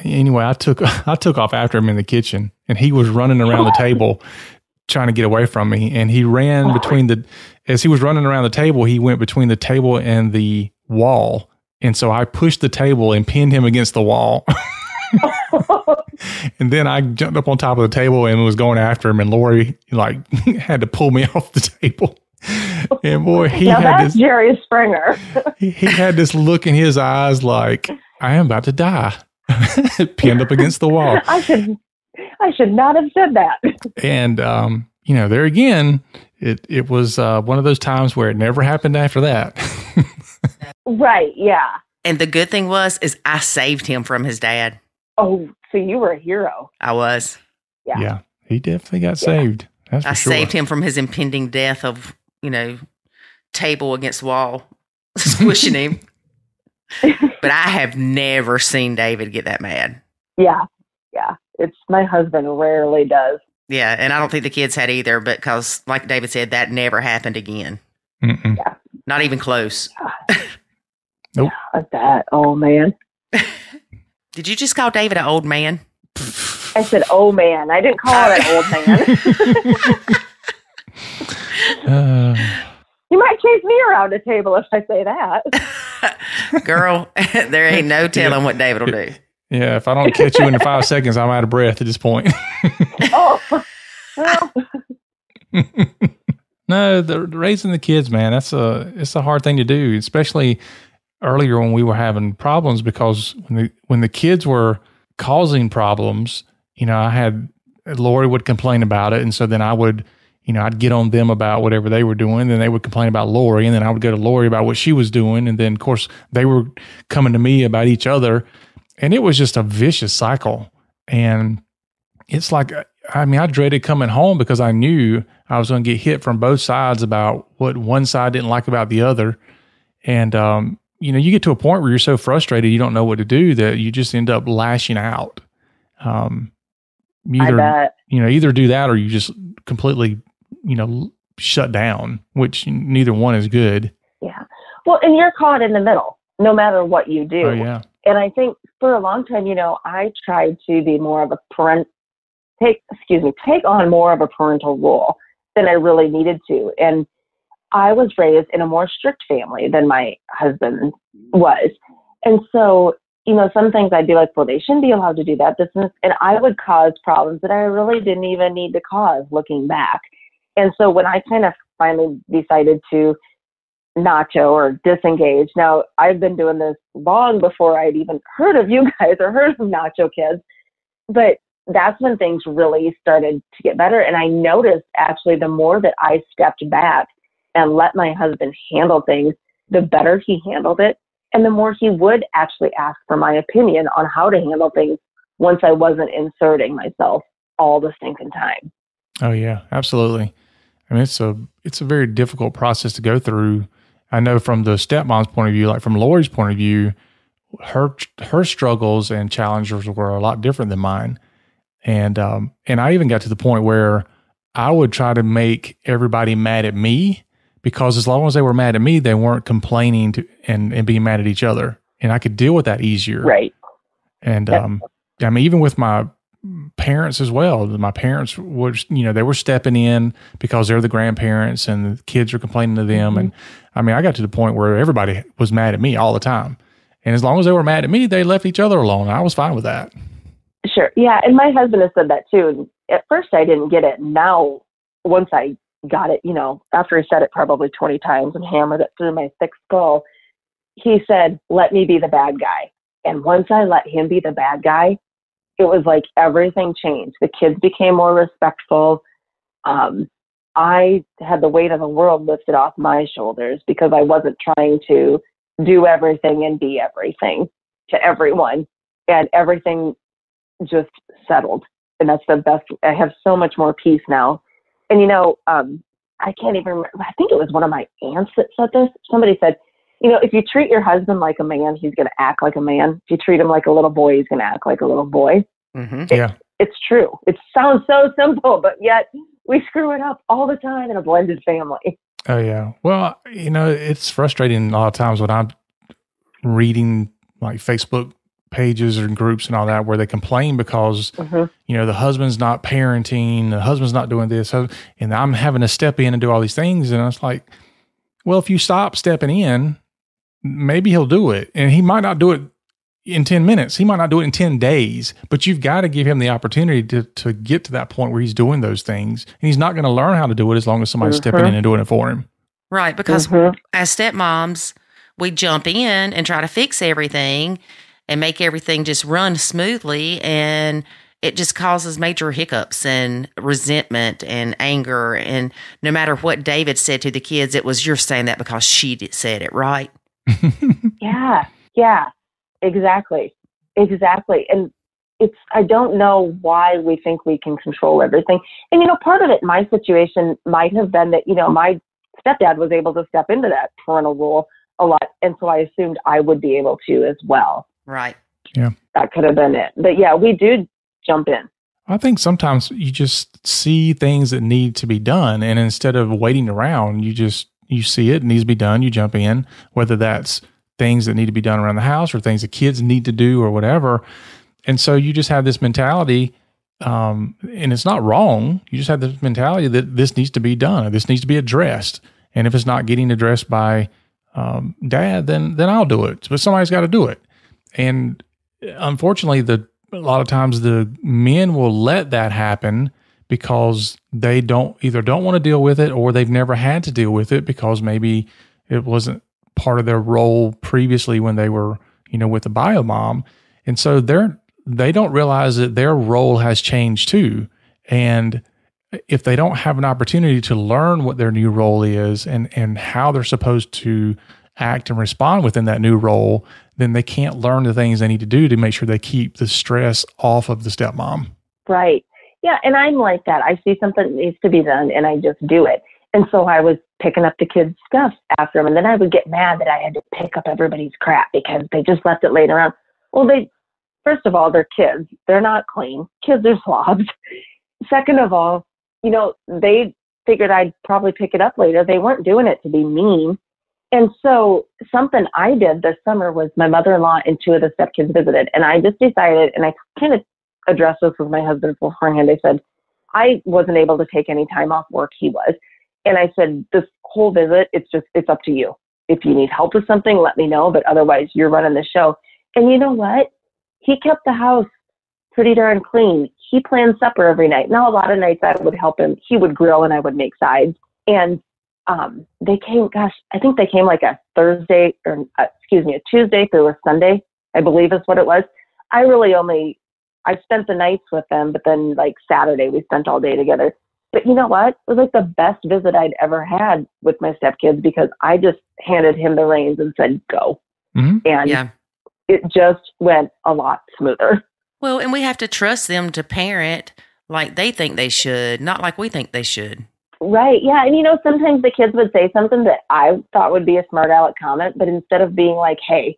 Anyway, I took off after him in the kitchen, and he was running around the table trying to get away from me. And he ran as he was running around the table, he went between the table and the wall. And so I pushed the table and pinned him against the wall. And then I jumped up on top of the table and was going after him. And Lori had to pull me off the table. And boy, that's Jerry Springer. he had this look in his eyes like, I am about to die. Pinned up against the wall. I should not have said that. And there again, it was one of those times where it never happened after that. Right, yeah. And the good thing is I saved him from his dad. Oh, so you were a hero. I was. Yeah, he definitely got saved. That's for sure. I saved him from his impending death of, table against wall, squishing him. But I have never seen David get that mad. Yeah. It's my husband rarely does. Yeah, and I don't think the kids had either, but because, like David said, that never happened again. Mm-mm. Yeah. Not even close. Nope. Yeah, like that. Oh, man. Did you just call David an old man? I said, oh, man. I didn't call him an old man. You might chase me around a table if I say that. Girl, there ain't no telling what David will do. Yeah, if I don't catch you in 5 seconds, I'm out of breath at this point. Oh, well. No, raising the kids, man, it's a hard thing to do, especially earlier when we were having problems, because when the kids were causing problems, I had Lori would complain about it, and so then I would, I'd get on them about whatever they were doing, then they would complain about Lori, and then I would go to Lori about what she was doing, and then of course they were coming to me about each other, and it was just a vicious cycle. And it's like, I dreaded coming home because I knew I was going to get hit from both sides about what one side didn't like about the other. And, you get to a point where you're so frustrated, you don't know what to do, that you just end up lashing out. Either do that or you just completely, shut down, which neither one is good. Yeah. Well, and you're caught in the middle, no matter what you do. Oh, yeah. And I think for a long time, I tried to be more of a take on more of a parental role than I really needed to. And I was raised in a more strict family than my husband was. And so, some things I'd be like, well, they shouldn't be allowed to do that. And I would cause problems that I really didn't even need to cause looking back. And so when I kind of finally decided to Nacho or disengage, now I've been doing this long before I'd even heard of you guys or heard of Nacho Kids, but that's when things really started to get better. And I noticed actually the more that I stepped back and let my husband handle things, the better he handled it. And the more he would actually ask for my opinion on how to handle things once I wasn't inserting myself all the stinking time. Oh yeah, absolutely. It's a very difficult process to go through. I know from the stepmom's point of view, like from Lori's point of view, her struggles and challenges were a lot different than mine. And I even got to the point where I would try to make everybody mad at me, because as long as they were mad at me, they weren't complaining and being mad at each other. And I could deal with that easier. Right. And even with my parents as well. My parents were, they were stepping in because they're the grandparents and the kids are complaining to them. And I mean, I got to the point where everybody was mad at me all the time. And as long as they were mad at me, they left each other alone. I was fine with that. Sure. Yeah. And my husband has said that too. And at first I didn't get it. Now, once I got it, after he said it probably 20 times and hammered it through my thick skull, he said, let me be the bad guy. And once I let him be the bad guy, it was like everything changed. The kids became more respectful. I had the weight of the world lifted off my shoulders because I wasn't trying to do everything and be everything to everyone. And everything just settled. And that's the best. I have so much more peace now. And, I can't even remember. I think it was one of my aunts that said this. Somebody said, if you treat your husband like a man, he's going to act like a man. If you treat him like a little boy, he's going to act like a little boy. Yeah. It's true. It sounds so simple, but yet we screw it up all the time in a blended family. Oh, yeah. Well, it's frustrating a lot of times when I'm reading like Facebook pages or groups and all that where they complain because, the husband's not parenting, the husband's not doing this, and I'm having to step in and do all these things. And it's like, well, if you stop stepping in, maybe he'll do it. And he might not do it in 10 minutes. He might not do it in 10 days, but you've got to give him the opportunity to get to that point where he's doing those things. And he's not going to learn how to do it as long as somebody's stepping in and doing it for him. Right. Because as stepmoms, we jump in and try to fix everything and make everything just run smoothly. And it just causes major hiccups and resentment and anger. And no matter what David said to the kids, it was, you're saying that because she said it, right? Yeah, exactly. And I don't know why we think we can control everything. And, part of it, my situation might have been that, my stepdad was able to step into that parental role a lot. And so I assumed I would be able to as well. Right. Yeah. That could have been it. But yeah, we do jump in. I think sometimes you just see things that need to be done. And instead of waiting around, you see it needs to be done. You jump in, whether that's things that need to be done around the house or things that kids need to do or whatever. And so you just have this mentality, and it's not wrong. You just have this mentality that this needs to be done. Or this needs to be addressed. And if it's not getting addressed by dad, then I'll do it. But somebody's got to do it. And unfortunately, a lot of times the men will let that happen because they don't want to deal with it, or they've never had to deal with it because maybe it wasn't part of their role previously when they were, with the bio mom. And so they don't realize that their role has changed too. And if they don't have an opportunity to learn what their new role is and how they're supposed to act and respond within that new role, then they can't learn the things they need to do to make sure they keep the stress off of the stepmom. Right. Yeah. And I'm like that. I see something that needs to be done and I just do it. And so I was picking up the kids' stuff after them. And then I would get mad that I had to pick up everybody's crap because they just left it laying around. Well, first of all, they're kids. They're not clean. Kids are slobs. Second of all, they figured I'd probably pick it up later. They weren't doing it to be mean. And so something I did this summer was my mother-in-law and two of the stepkids visited. And I just decided, and I kind of addressed this with my husband beforehand. I said, I wasn't able to take any time off work. He was. And I said, this whole visit, it's up to you. If you need help with something, let me know. But otherwise, you're running the show. And you know what? He kept the house pretty darn clean. He planned supper every night. Now, a lot of nights I would help him. He would grill and I would make sides. And they came, I think they came like a Tuesday through a Sunday, I believe is what it was. I spent the nights with them, but then like Saturday, we spent all day together. But you know what? It was like the best visit I'd ever had with my stepkids because I just handed him the reins and said, go. Mm-hmm. And it just went a lot smoother. Well, and we have to trust them to parent like they think they should, not like we think they should. Right. Yeah. And sometimes the kids would say something that I thought would be a smart aleck comment, but instead of being like, hey,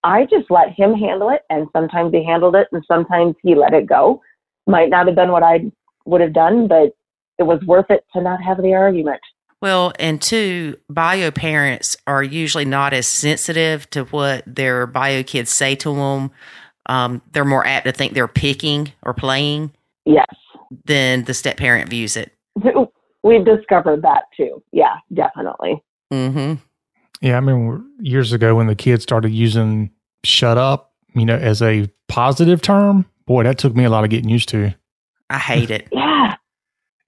I just let him handle it. And sometimes he handled it and sometimes he let it go. Might not have been what I would have done, but it was worth it to not have the argument. Well, and two, bio parents are usually not as sensitive to what their bio kids say to them they're more apt to think they're picking or playing. Yes. Than the step parent views it. We've discovered that too. Yeah, definitely. Mm-hmm. Yeah, I mean, years ago when the kids started using "shut up," as a positive term, boy, that took me a lot of getting used to. I hate it. Yeah.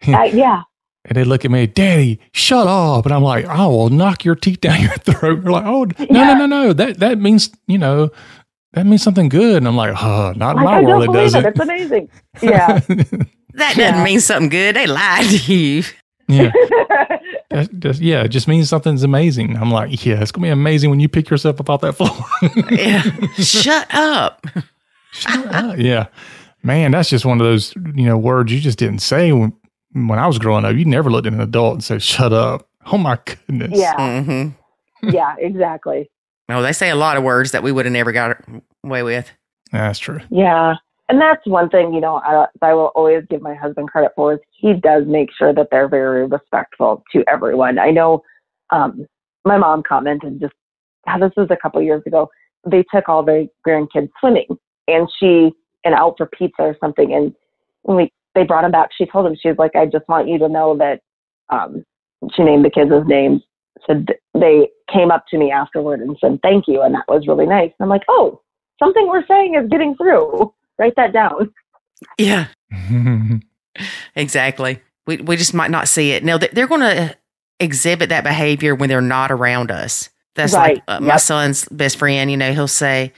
Yeah. And they look at me, "Daddy, shut up," and I'm like, "I will knock your teeth down your throat." They're like, "Oh, no. That means that means something good." And I'm like, not in my world, it doesn't. It's amazing. Yeah. That doesn't mean something good. They lied to you. Yeah. It just means something's amazing. I'm like, yeah, it's going to be amazing when you pick yourself up off that floor. Yeah. Shut up. Shut up. Yeah. Man, that's just one of those, words you just didn't say when I was growing up. You never looked at an adult and said, "Shut up." Oh my goodness. Yeah. Mm-hmm. Yeah, exactly. No, they say a lot of words that we would have never got away with. That's true. Yeah. And that's one thing, I will always give my husband credit for is he does make sure that they're very respectful to everyone. I know my mom commented this was a couple years ago. They took all the grandkids swimming and out for pizza or something. And when they brought him back, she told him, she was like, "I just want you to know that," she named the kids' names. Said they came up to me afterward and said, "Thank you." And that was really nice. And I'm like, oh, something we're saying is getting through. Write that down. Yeah, exactly. We just might not see it. Now, they're going to exhibit that behavior when they're not around us. That's right. Like my son's best friend, he'll say,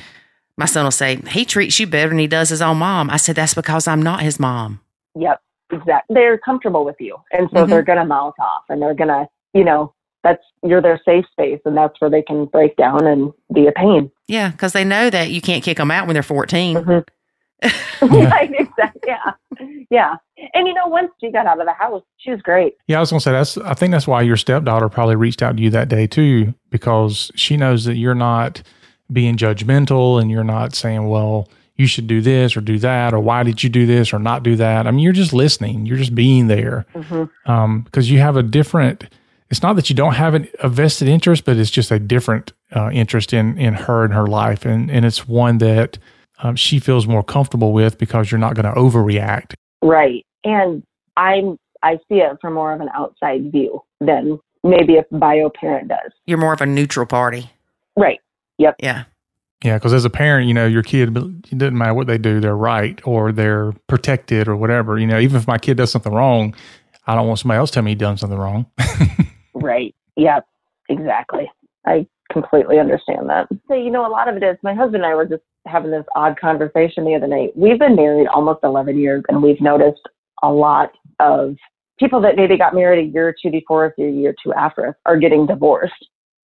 my son will say, "He treats you better than he does his own mom." I said, "That's because I'm not his mom." Yep, exactly. They're comfortable with you. And so they're going to mouth off and they're going to, you're their safe space, and that's where they can break down and be a pain. Yeah, because they know that you can't kick them out when they're 14. Mm-hmm. Right, exactly. Yeah. And once she got out of the house, she was great. Yeah, I was going to say I think that's why your stepdaughter probably reached out to you that day too, because she knows that you're not being judgmental and you're not saying, "Well, you should do this or do that, or why did you do this or not do that?" I mean, you're just listening. You're just being there. Because you have a different. It's not that you don't have a vested interest, but it's just a different interest in her and her life, and it's one that. She feels more comfortable with because you're not going to overreact. Right. And I see it from more of an outside view than maybe a bio parent does. You're more of a neutral party. Right. Yep. Yeah. Yeah. Because as a parent, your kid, it doesn't matter what they do, they're right or they're protected or whatever. Even if my kid does something wrong, I don't want somebody else to tell me he done something wrong. Right. Yep. Exactly. I completely understand that. So, a lot of it is my husband and I were just having this odd conversation the other night. We've been married almost 11 years, and we've noticed a lot of people that maybe got married a year or two before us or a year or two after us are getting divorced.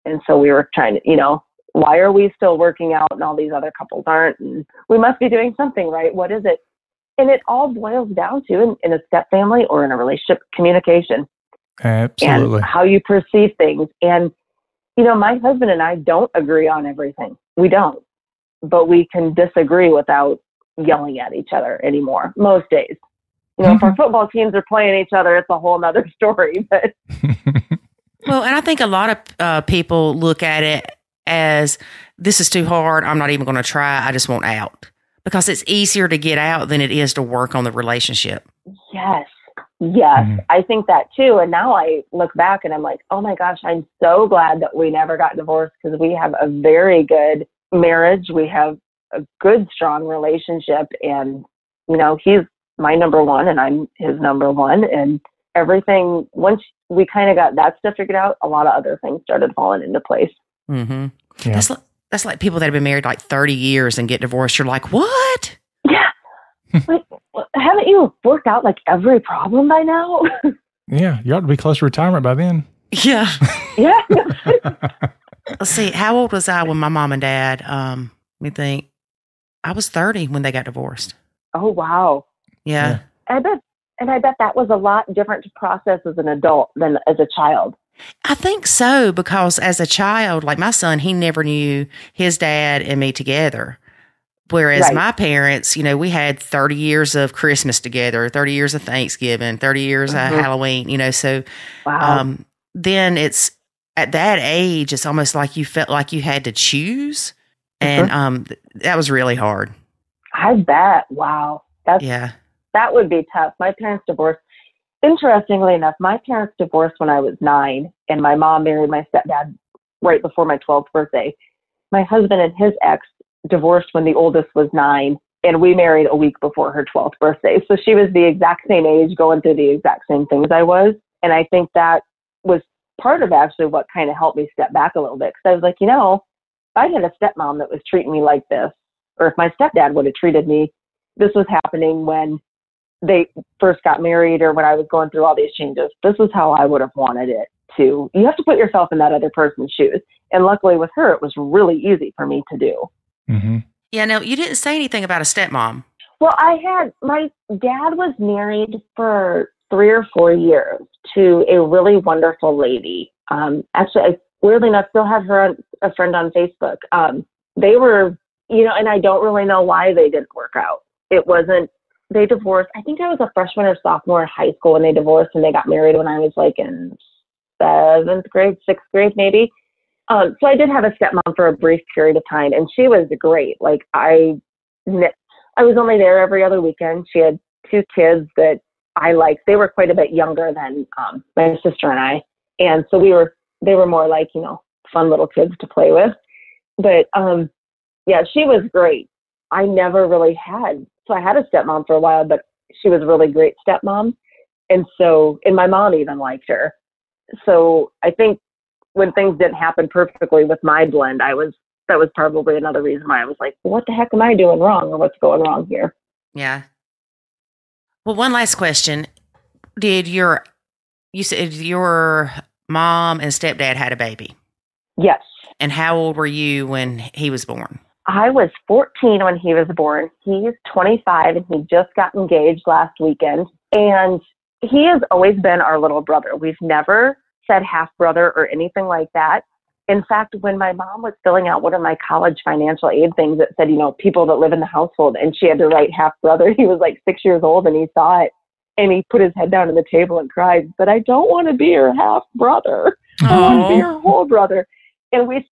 And so we were trying to, why are we still working out and all these other couples aren't? And we must be doing something right. What is it? And it all boils down to, in a step family or in a relationship, communication. Absolutely. And how you perceive things. And, my husband and I don't agree on everything. We don't. But we can disagree without yelling at each other anymore, most days. If our football teams are playing each other, it's a whole nother story. But Well, and I think a lot of people look at it as, "This is too hard. I'm not even going to try. I just want out." Because it's easier to get out than it is to work on the relationship. Yes. I think that too. And now I look back and I'm like, oh my gosh, I'm so glad that we never got divorced, because we have a very good marriage. We have a good, strong relationship. And, he's my number one and I'm his number one. And everything, once we kind of got that stuff figured out, a lot of other things started falling into place. Mm-hmm. Yeah. That's like people that have been married like 30 years and get divorced. You're like, what? Yeah. Like, haven't you worked out like every problem by now? Yeah. You ought to be close to retirement by then. Yeah. Yeah. Let's see. How old was I when my mom and dad, let me think. I was 30 when they got divorced. Oh, wow. Yeah. I bet that was a lot different to process as an adult than as a child. I think so, because as a child, like my son, he never knew his dad and me together. Whereas my parents, we had 30 years of Christmas together, 30 years of Thanksgiving, 30 years of Halloween, so then it's at that age, it's almost like you felt like you had to choose. And that was really hard. I bet. Wow. That would be tough. My parents divorced. Interestingly enough, my parents divorced when I was 9, and my mom married my stepdad right before my 12th birthday. My husband and his ex divorced when the oldest was 9, and we married a week before her 12th birthday. So she was the exact same age, going through the exact same things I was. And I think that was part of actually what kind of helped me step back a little bit. Because I was like, if I had a stepmom that was treating me like this, or if my stepdad would have treated me, this was happening when they first got married or when I was going through all these changes. This is how I would have wanted it to. You have to put yourself in that other person's shoes. And luckily with her, it was really easy for me to do. Mm-hmm. Yeah, no, you didn't say anything about a stepmom. Well, my dad was married for 3 or 4 years to a really wonderful lady. Actually, I weirdly enough still have her a friend on Facebook. They were, and I don't really know why they didn't work out. They divorced. I think I was a freshman or sophomore in high school when they divorced, and they got married when I was like in 7th grade, 6th grade, maybe. So I did have a stepmom for a brief period of time, and she was great. Like I was only there every other weekend. She had 2 kids that I liked. They were quite a bit younger than my sister and I, and so they were more like fun little kids to play with. But yeah, she was great. I never really had. So I had a stepmom for a while, but she was a really great stepmom, and my mom even liked her. So I think when things didn't happen perfectly with my blend, that was probably another reason why I was like, what the heck am I doing wrong, or what's going wrong here? Yeah. Well, one last question. You said your mom and stepdad had a baby? Yes. And how old were you when he was born? I was 14 when he was born. He's 25 and he just got engaged last weekend. And he has always been our little brother. We've never said half brother or anything like that. In fact, when my mom was filling out one of my college financial aid things that said, people that live in the household, and she had to write half brother, he was like 6 years old and he saw it and he put his head down on the table and cried, but I don't want to be her half brother. I want to be her whole brother. And we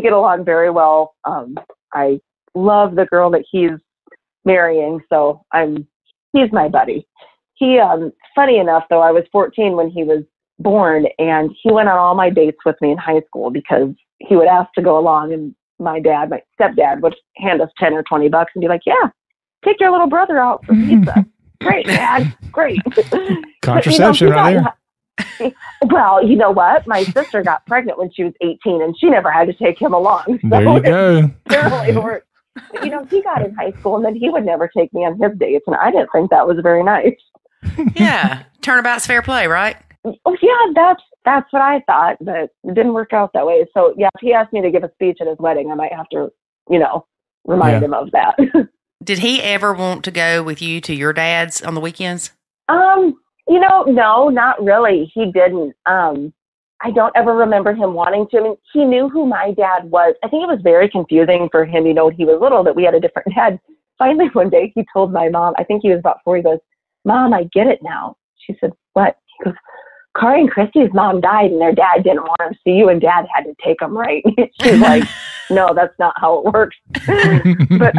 get along very well. I love the girl that he's marrying. So he's my buddy. He, funny enough though, I was 14 when he was born, and he went on all my dates with me in high school because he would ask to go along, and my stepdad would hand us 10 or $20 and be like, yeah, take your little brother out for pizza. Great, Dad. Great. Contraception right there. Well, you know what? My sister got pregnant when she was 18 and she never had to take him along. So there you go. It worked. But, he got in high school and then he would never take me on his dates. And I didn't think that was very nice. Yeah. Turnabout's fair play, right? Oh, yeah, that's what I thought, but it didn't work out that way. So, yeah, if he asked me to give a speech at his wedding, I might have to, remind him of that. Did he ever want to go with you to your dad's on the weekends? No, not really. He didn't. I don't ever remember him wanting to. I mean, he knew who my dad was. I think it was very confusing for him, when he was little, that we had a different dad. Finally, one day he told my mom, I think he was about 4, he goes, Mom, I get it now. She said, what? He goes, Kari and Christy's mom died and their dad didn't want them, so you and Dad had to take them, right? She's like, no, that's not how it works. But,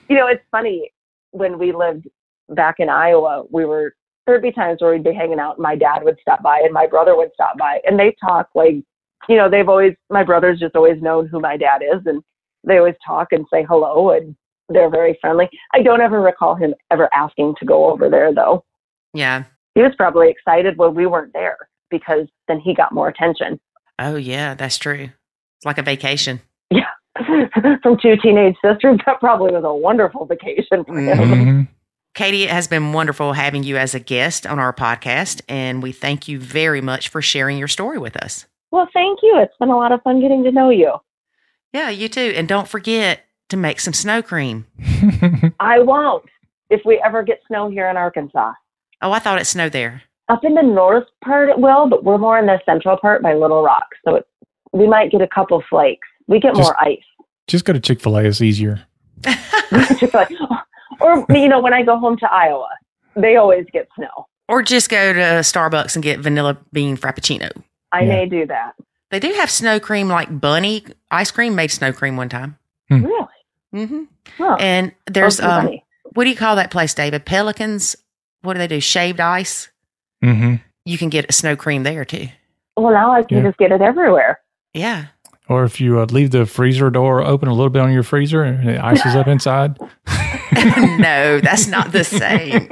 it's funny, when we lived back in Iowa, there'd be times where we'd be hanging out and my dad would stop by and my brother would stop by, and they talk like, my brother's just always known who my dad is, and they always talk and say hello, and they're very friendly. I don't ever recall him ever asking to go over there, though. Yeah. He was probably excited when we weren't there because then he got more attention. Oh, yeah, that's true. It's like a vacation. Yeah. From 2 teenage sisters, that probably was a wonderful vacation for him. Mm-hmm. Katie, it has been wonderful having you as a guest on our podcast, and we thank you very much for sharing your story with us. Well, thank you. It's been a lot of fun getting to know you. Yeah, you too. And don't forget to make some snow cream. I won't, if we ever get snow here in Arkansas. Oh, I thought it snowed there. Up in the north part it will, but we're more in the central part by Little Rock. So we might get a couple flakes. We get more ice. Just go to Chick-fil-A. It's easier. Or, when I go home to Iowa, they always get snow. Or just go to Starbucks and get vanilla bean frappuccino. I may do that. They do have snow cream, like Bunny ice cream made snow cream one time. Really? Mm-hmm. Huh. And there's, That's funny. what do you call that place, David? Pelicans? What do they do? Shaved ice? Mm-hmm. You can get snow cream there too. Well, now I can just get it everywhere. Yeah. Or if you leave the freezer door open a little bit on your freezer and it ices up inside. No, that's not the same.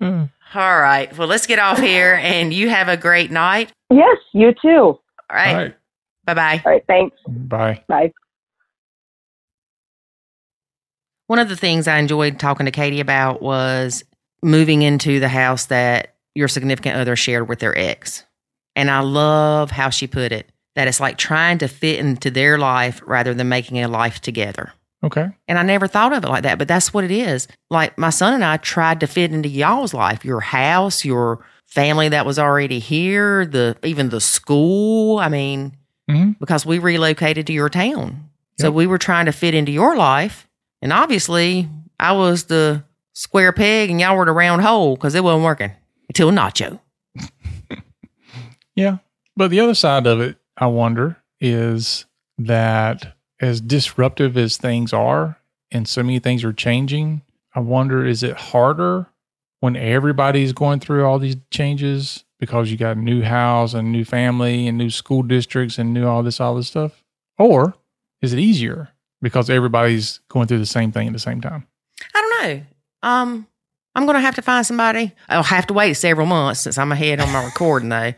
All right. Well, let's get off here and you have a great night. Yes, you too. All right. All right. Bye-bye. All right, thanks. Bye. Bye. One of the things I enjoyed talking to Katie about was moving into the house that your significant other shared with their ex. And I love how she put it, that it's like trying to fit into their life rather than making a life together. Okay. And I never thought of it like that, but that's what it is. Like my son and I tried to fit into y'all's life, your house, your family that was already here, even the school. I mean, because we relocated to your town. So we were trying to fit into your life. And obviously, I was the square peg and y'all were the round hole because it wasn't working until Nacho. Yeah. But the other side of it, I wonder, is that as disruptive as things are and so many things are changing, I wonder, is it harder when everybody's going through all these changes because you got a new house and new family and new school districts and new all this stuff? Or is it easier because everybody's going through the same thing at the same time? I don't know. I'm going to have to find somebody. I'll have to wait several months since I'm ahead on my recording, though,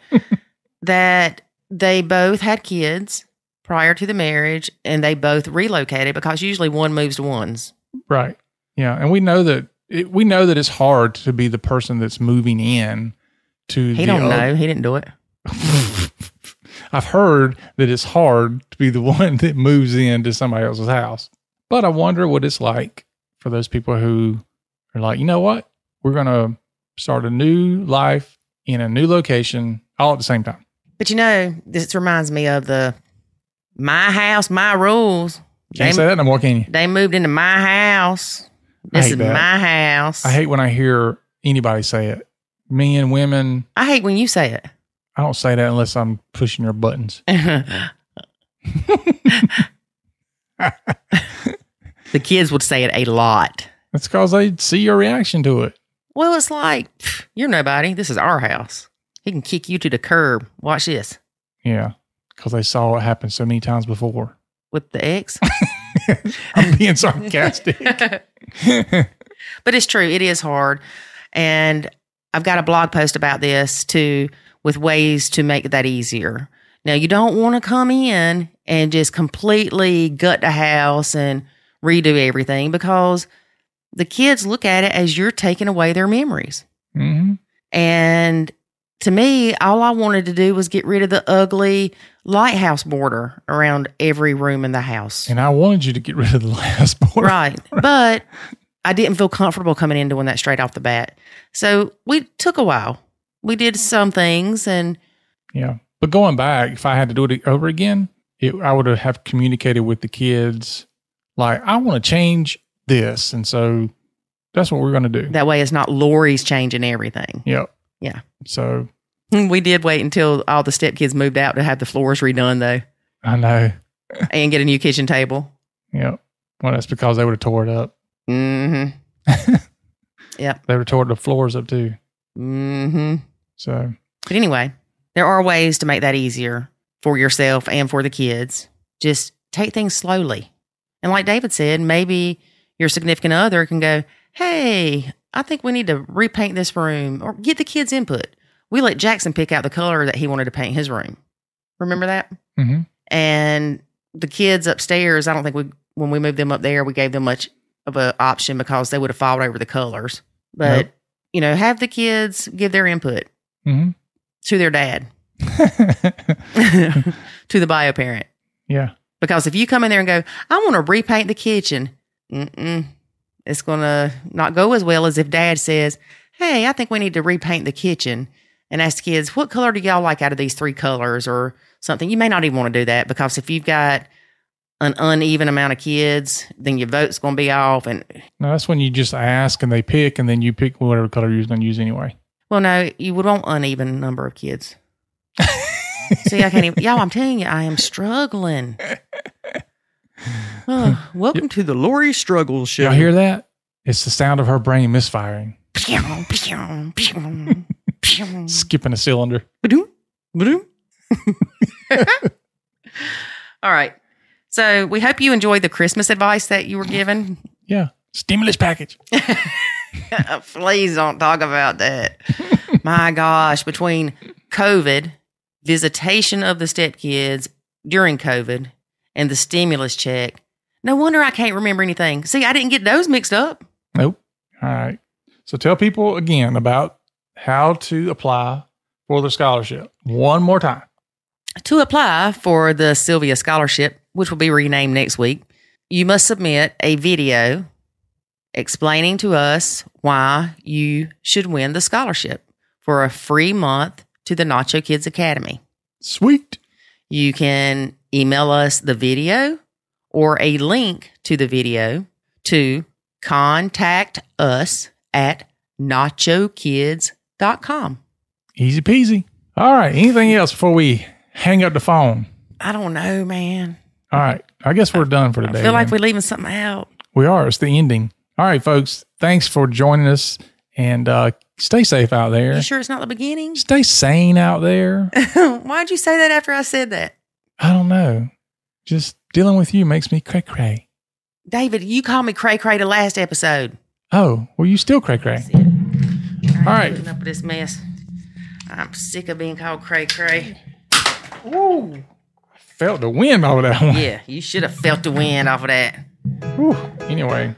that they both had kids prior to the marriage and they both relocated because usually one moves to one's. Right. Yeah. And we know that it's hard to be the person that's moving in to He don't know. He didn't do it. I've heard that it's hard to be the one that moves into somebody else's house. But I wonder what it's like for those people who are like, you know what? We're going to start a new life in a new location all at the same time. But this reminds me of my house, my rules. Can't say that no more, can you? They moved into my house. This is my house. I hate when I hear anybody say it. Men, women. I hate when you say it. I don't say that unless I'm pushing your buttons. The kids would say it a lot. That's because they see your reaction to it. Well, it's like, you're nobody. This is our house. He can kick you to the curb. Watch this. Yeah, because they saw it happen so many times before. With the ex? I'm being sarcastic. But it's true. It is hard. And I've got a blog post about this too, with ways to make that easier. Now, you don't want to come in and just completely gut the house and redo everything because the kids look at it as you're taking away their memories. Mm-hmm. And to me, all I wanted to do was get rid of the ugly lighthouse border around every room in the house. And I wanted you to get rid of the lighthouse border. Right. But I didn't feel comfortable coming in doing that straight off the bat. So we took a while. We did some things and... Yeah. But going back, if I had to do it over again, I would have communicated with the kids, like, I want to change this. And so that's what we're going to do. That way it's not Lori's changing everything. Yep. Yeah. So... We did wait until all the stepkids moved out to have the floors redone, though. I know. And get a new kitchen table. Yep. Well, that's because they would have tore it up. Mm-hmm. Yep. They would have tore the floors up, too. Mm-hmm. So. But anyway, there are ways to make that easier for yourself and for the kids. Just take things slowly. And like David said, maybe your significant other can go, hey, I think we need to repaint this room, or get the kids' input. We let Jackson pick out the color that he wanted to paint his room. Remember that? Mm-hmm. And the kids upstairs, I don't think when we moved them up there, we gave them much of an option because they would have fought over the colors. But, have the kids give their input to their dad, to the bio parent. Yeah. Because if you come in there and go, I want to repaint the kitchen, it's going to not go as well as if dad says, hey, I think we need to repaint the kitchen. And ask the kids, what color do y'all like out of these 3 colors or something? You may not even want to do that because if you've got an uneven amount of kids, then your vote's going to be off. And no, that's when you just ask and they pick, and then you pick whatever color you're going to use anyway. Well, no, you would want uneven number of kids. See, I can't even, y'all, I'm telling you, I am struggling. Welcome to the Lori Struggle Show. Y'all hear that? It's the sound of her brain misfiring. Skipping a cylinder. Ba-doom, ba-doom. All right. So we hope you enjoyed the Christmas advice that you were given. Yeah. Stimulus package. Please don't talk about that. My gosh, between COVID, visitation of the stepkids during COVID, and the stimulus check, no wonder I can't remember anything. See, I didn't get those mixed up. Nope. All right. So tell people again about how to apply for the scholarship one more time. To apply for the Sylvia Scholarship, which will be renamed next week, you must submit a video explaining to us why you should win the scholarship for a free month to the Nacho Kids Academy. Sweet. You can email us the video or a link to the video to contactus@nachokids.com. Easy peasy. All right. Anything else before we hang up the phone? I don't know, man. All right. I guess we're done for today. I feel like we're leaving something out. We are. It's the ending. All right, folks. Thanks for joining us, and stay safe out there. You sure it's not the beginning? Stay sane out there. Why'd you say that after I said that? I don't know. Just dealing with you makes me cray-cray. David, you called me cray-cray the last episode. Oh, well, you still cray-cray. All right. Putting up with this mess. I'm sick of being called cray-cray. Ooh. Felt the wind off of that one. Yeah, you should have felt the wind off of that. Whew. Anyway,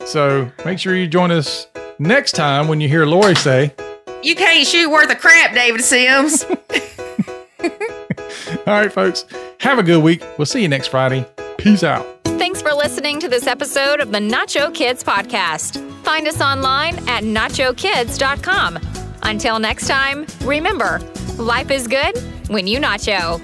so make sure you join us next time when you hear Lori say, "You can't shoot worth of crap, David Sims." All right, folks. Have a good week. We'll see you next Friday. Peace out. Thanks for listening to this episode of the Nacho Kids Podcast. Find us online at nachokids.com. Until next time, remember, life is good when you nacho.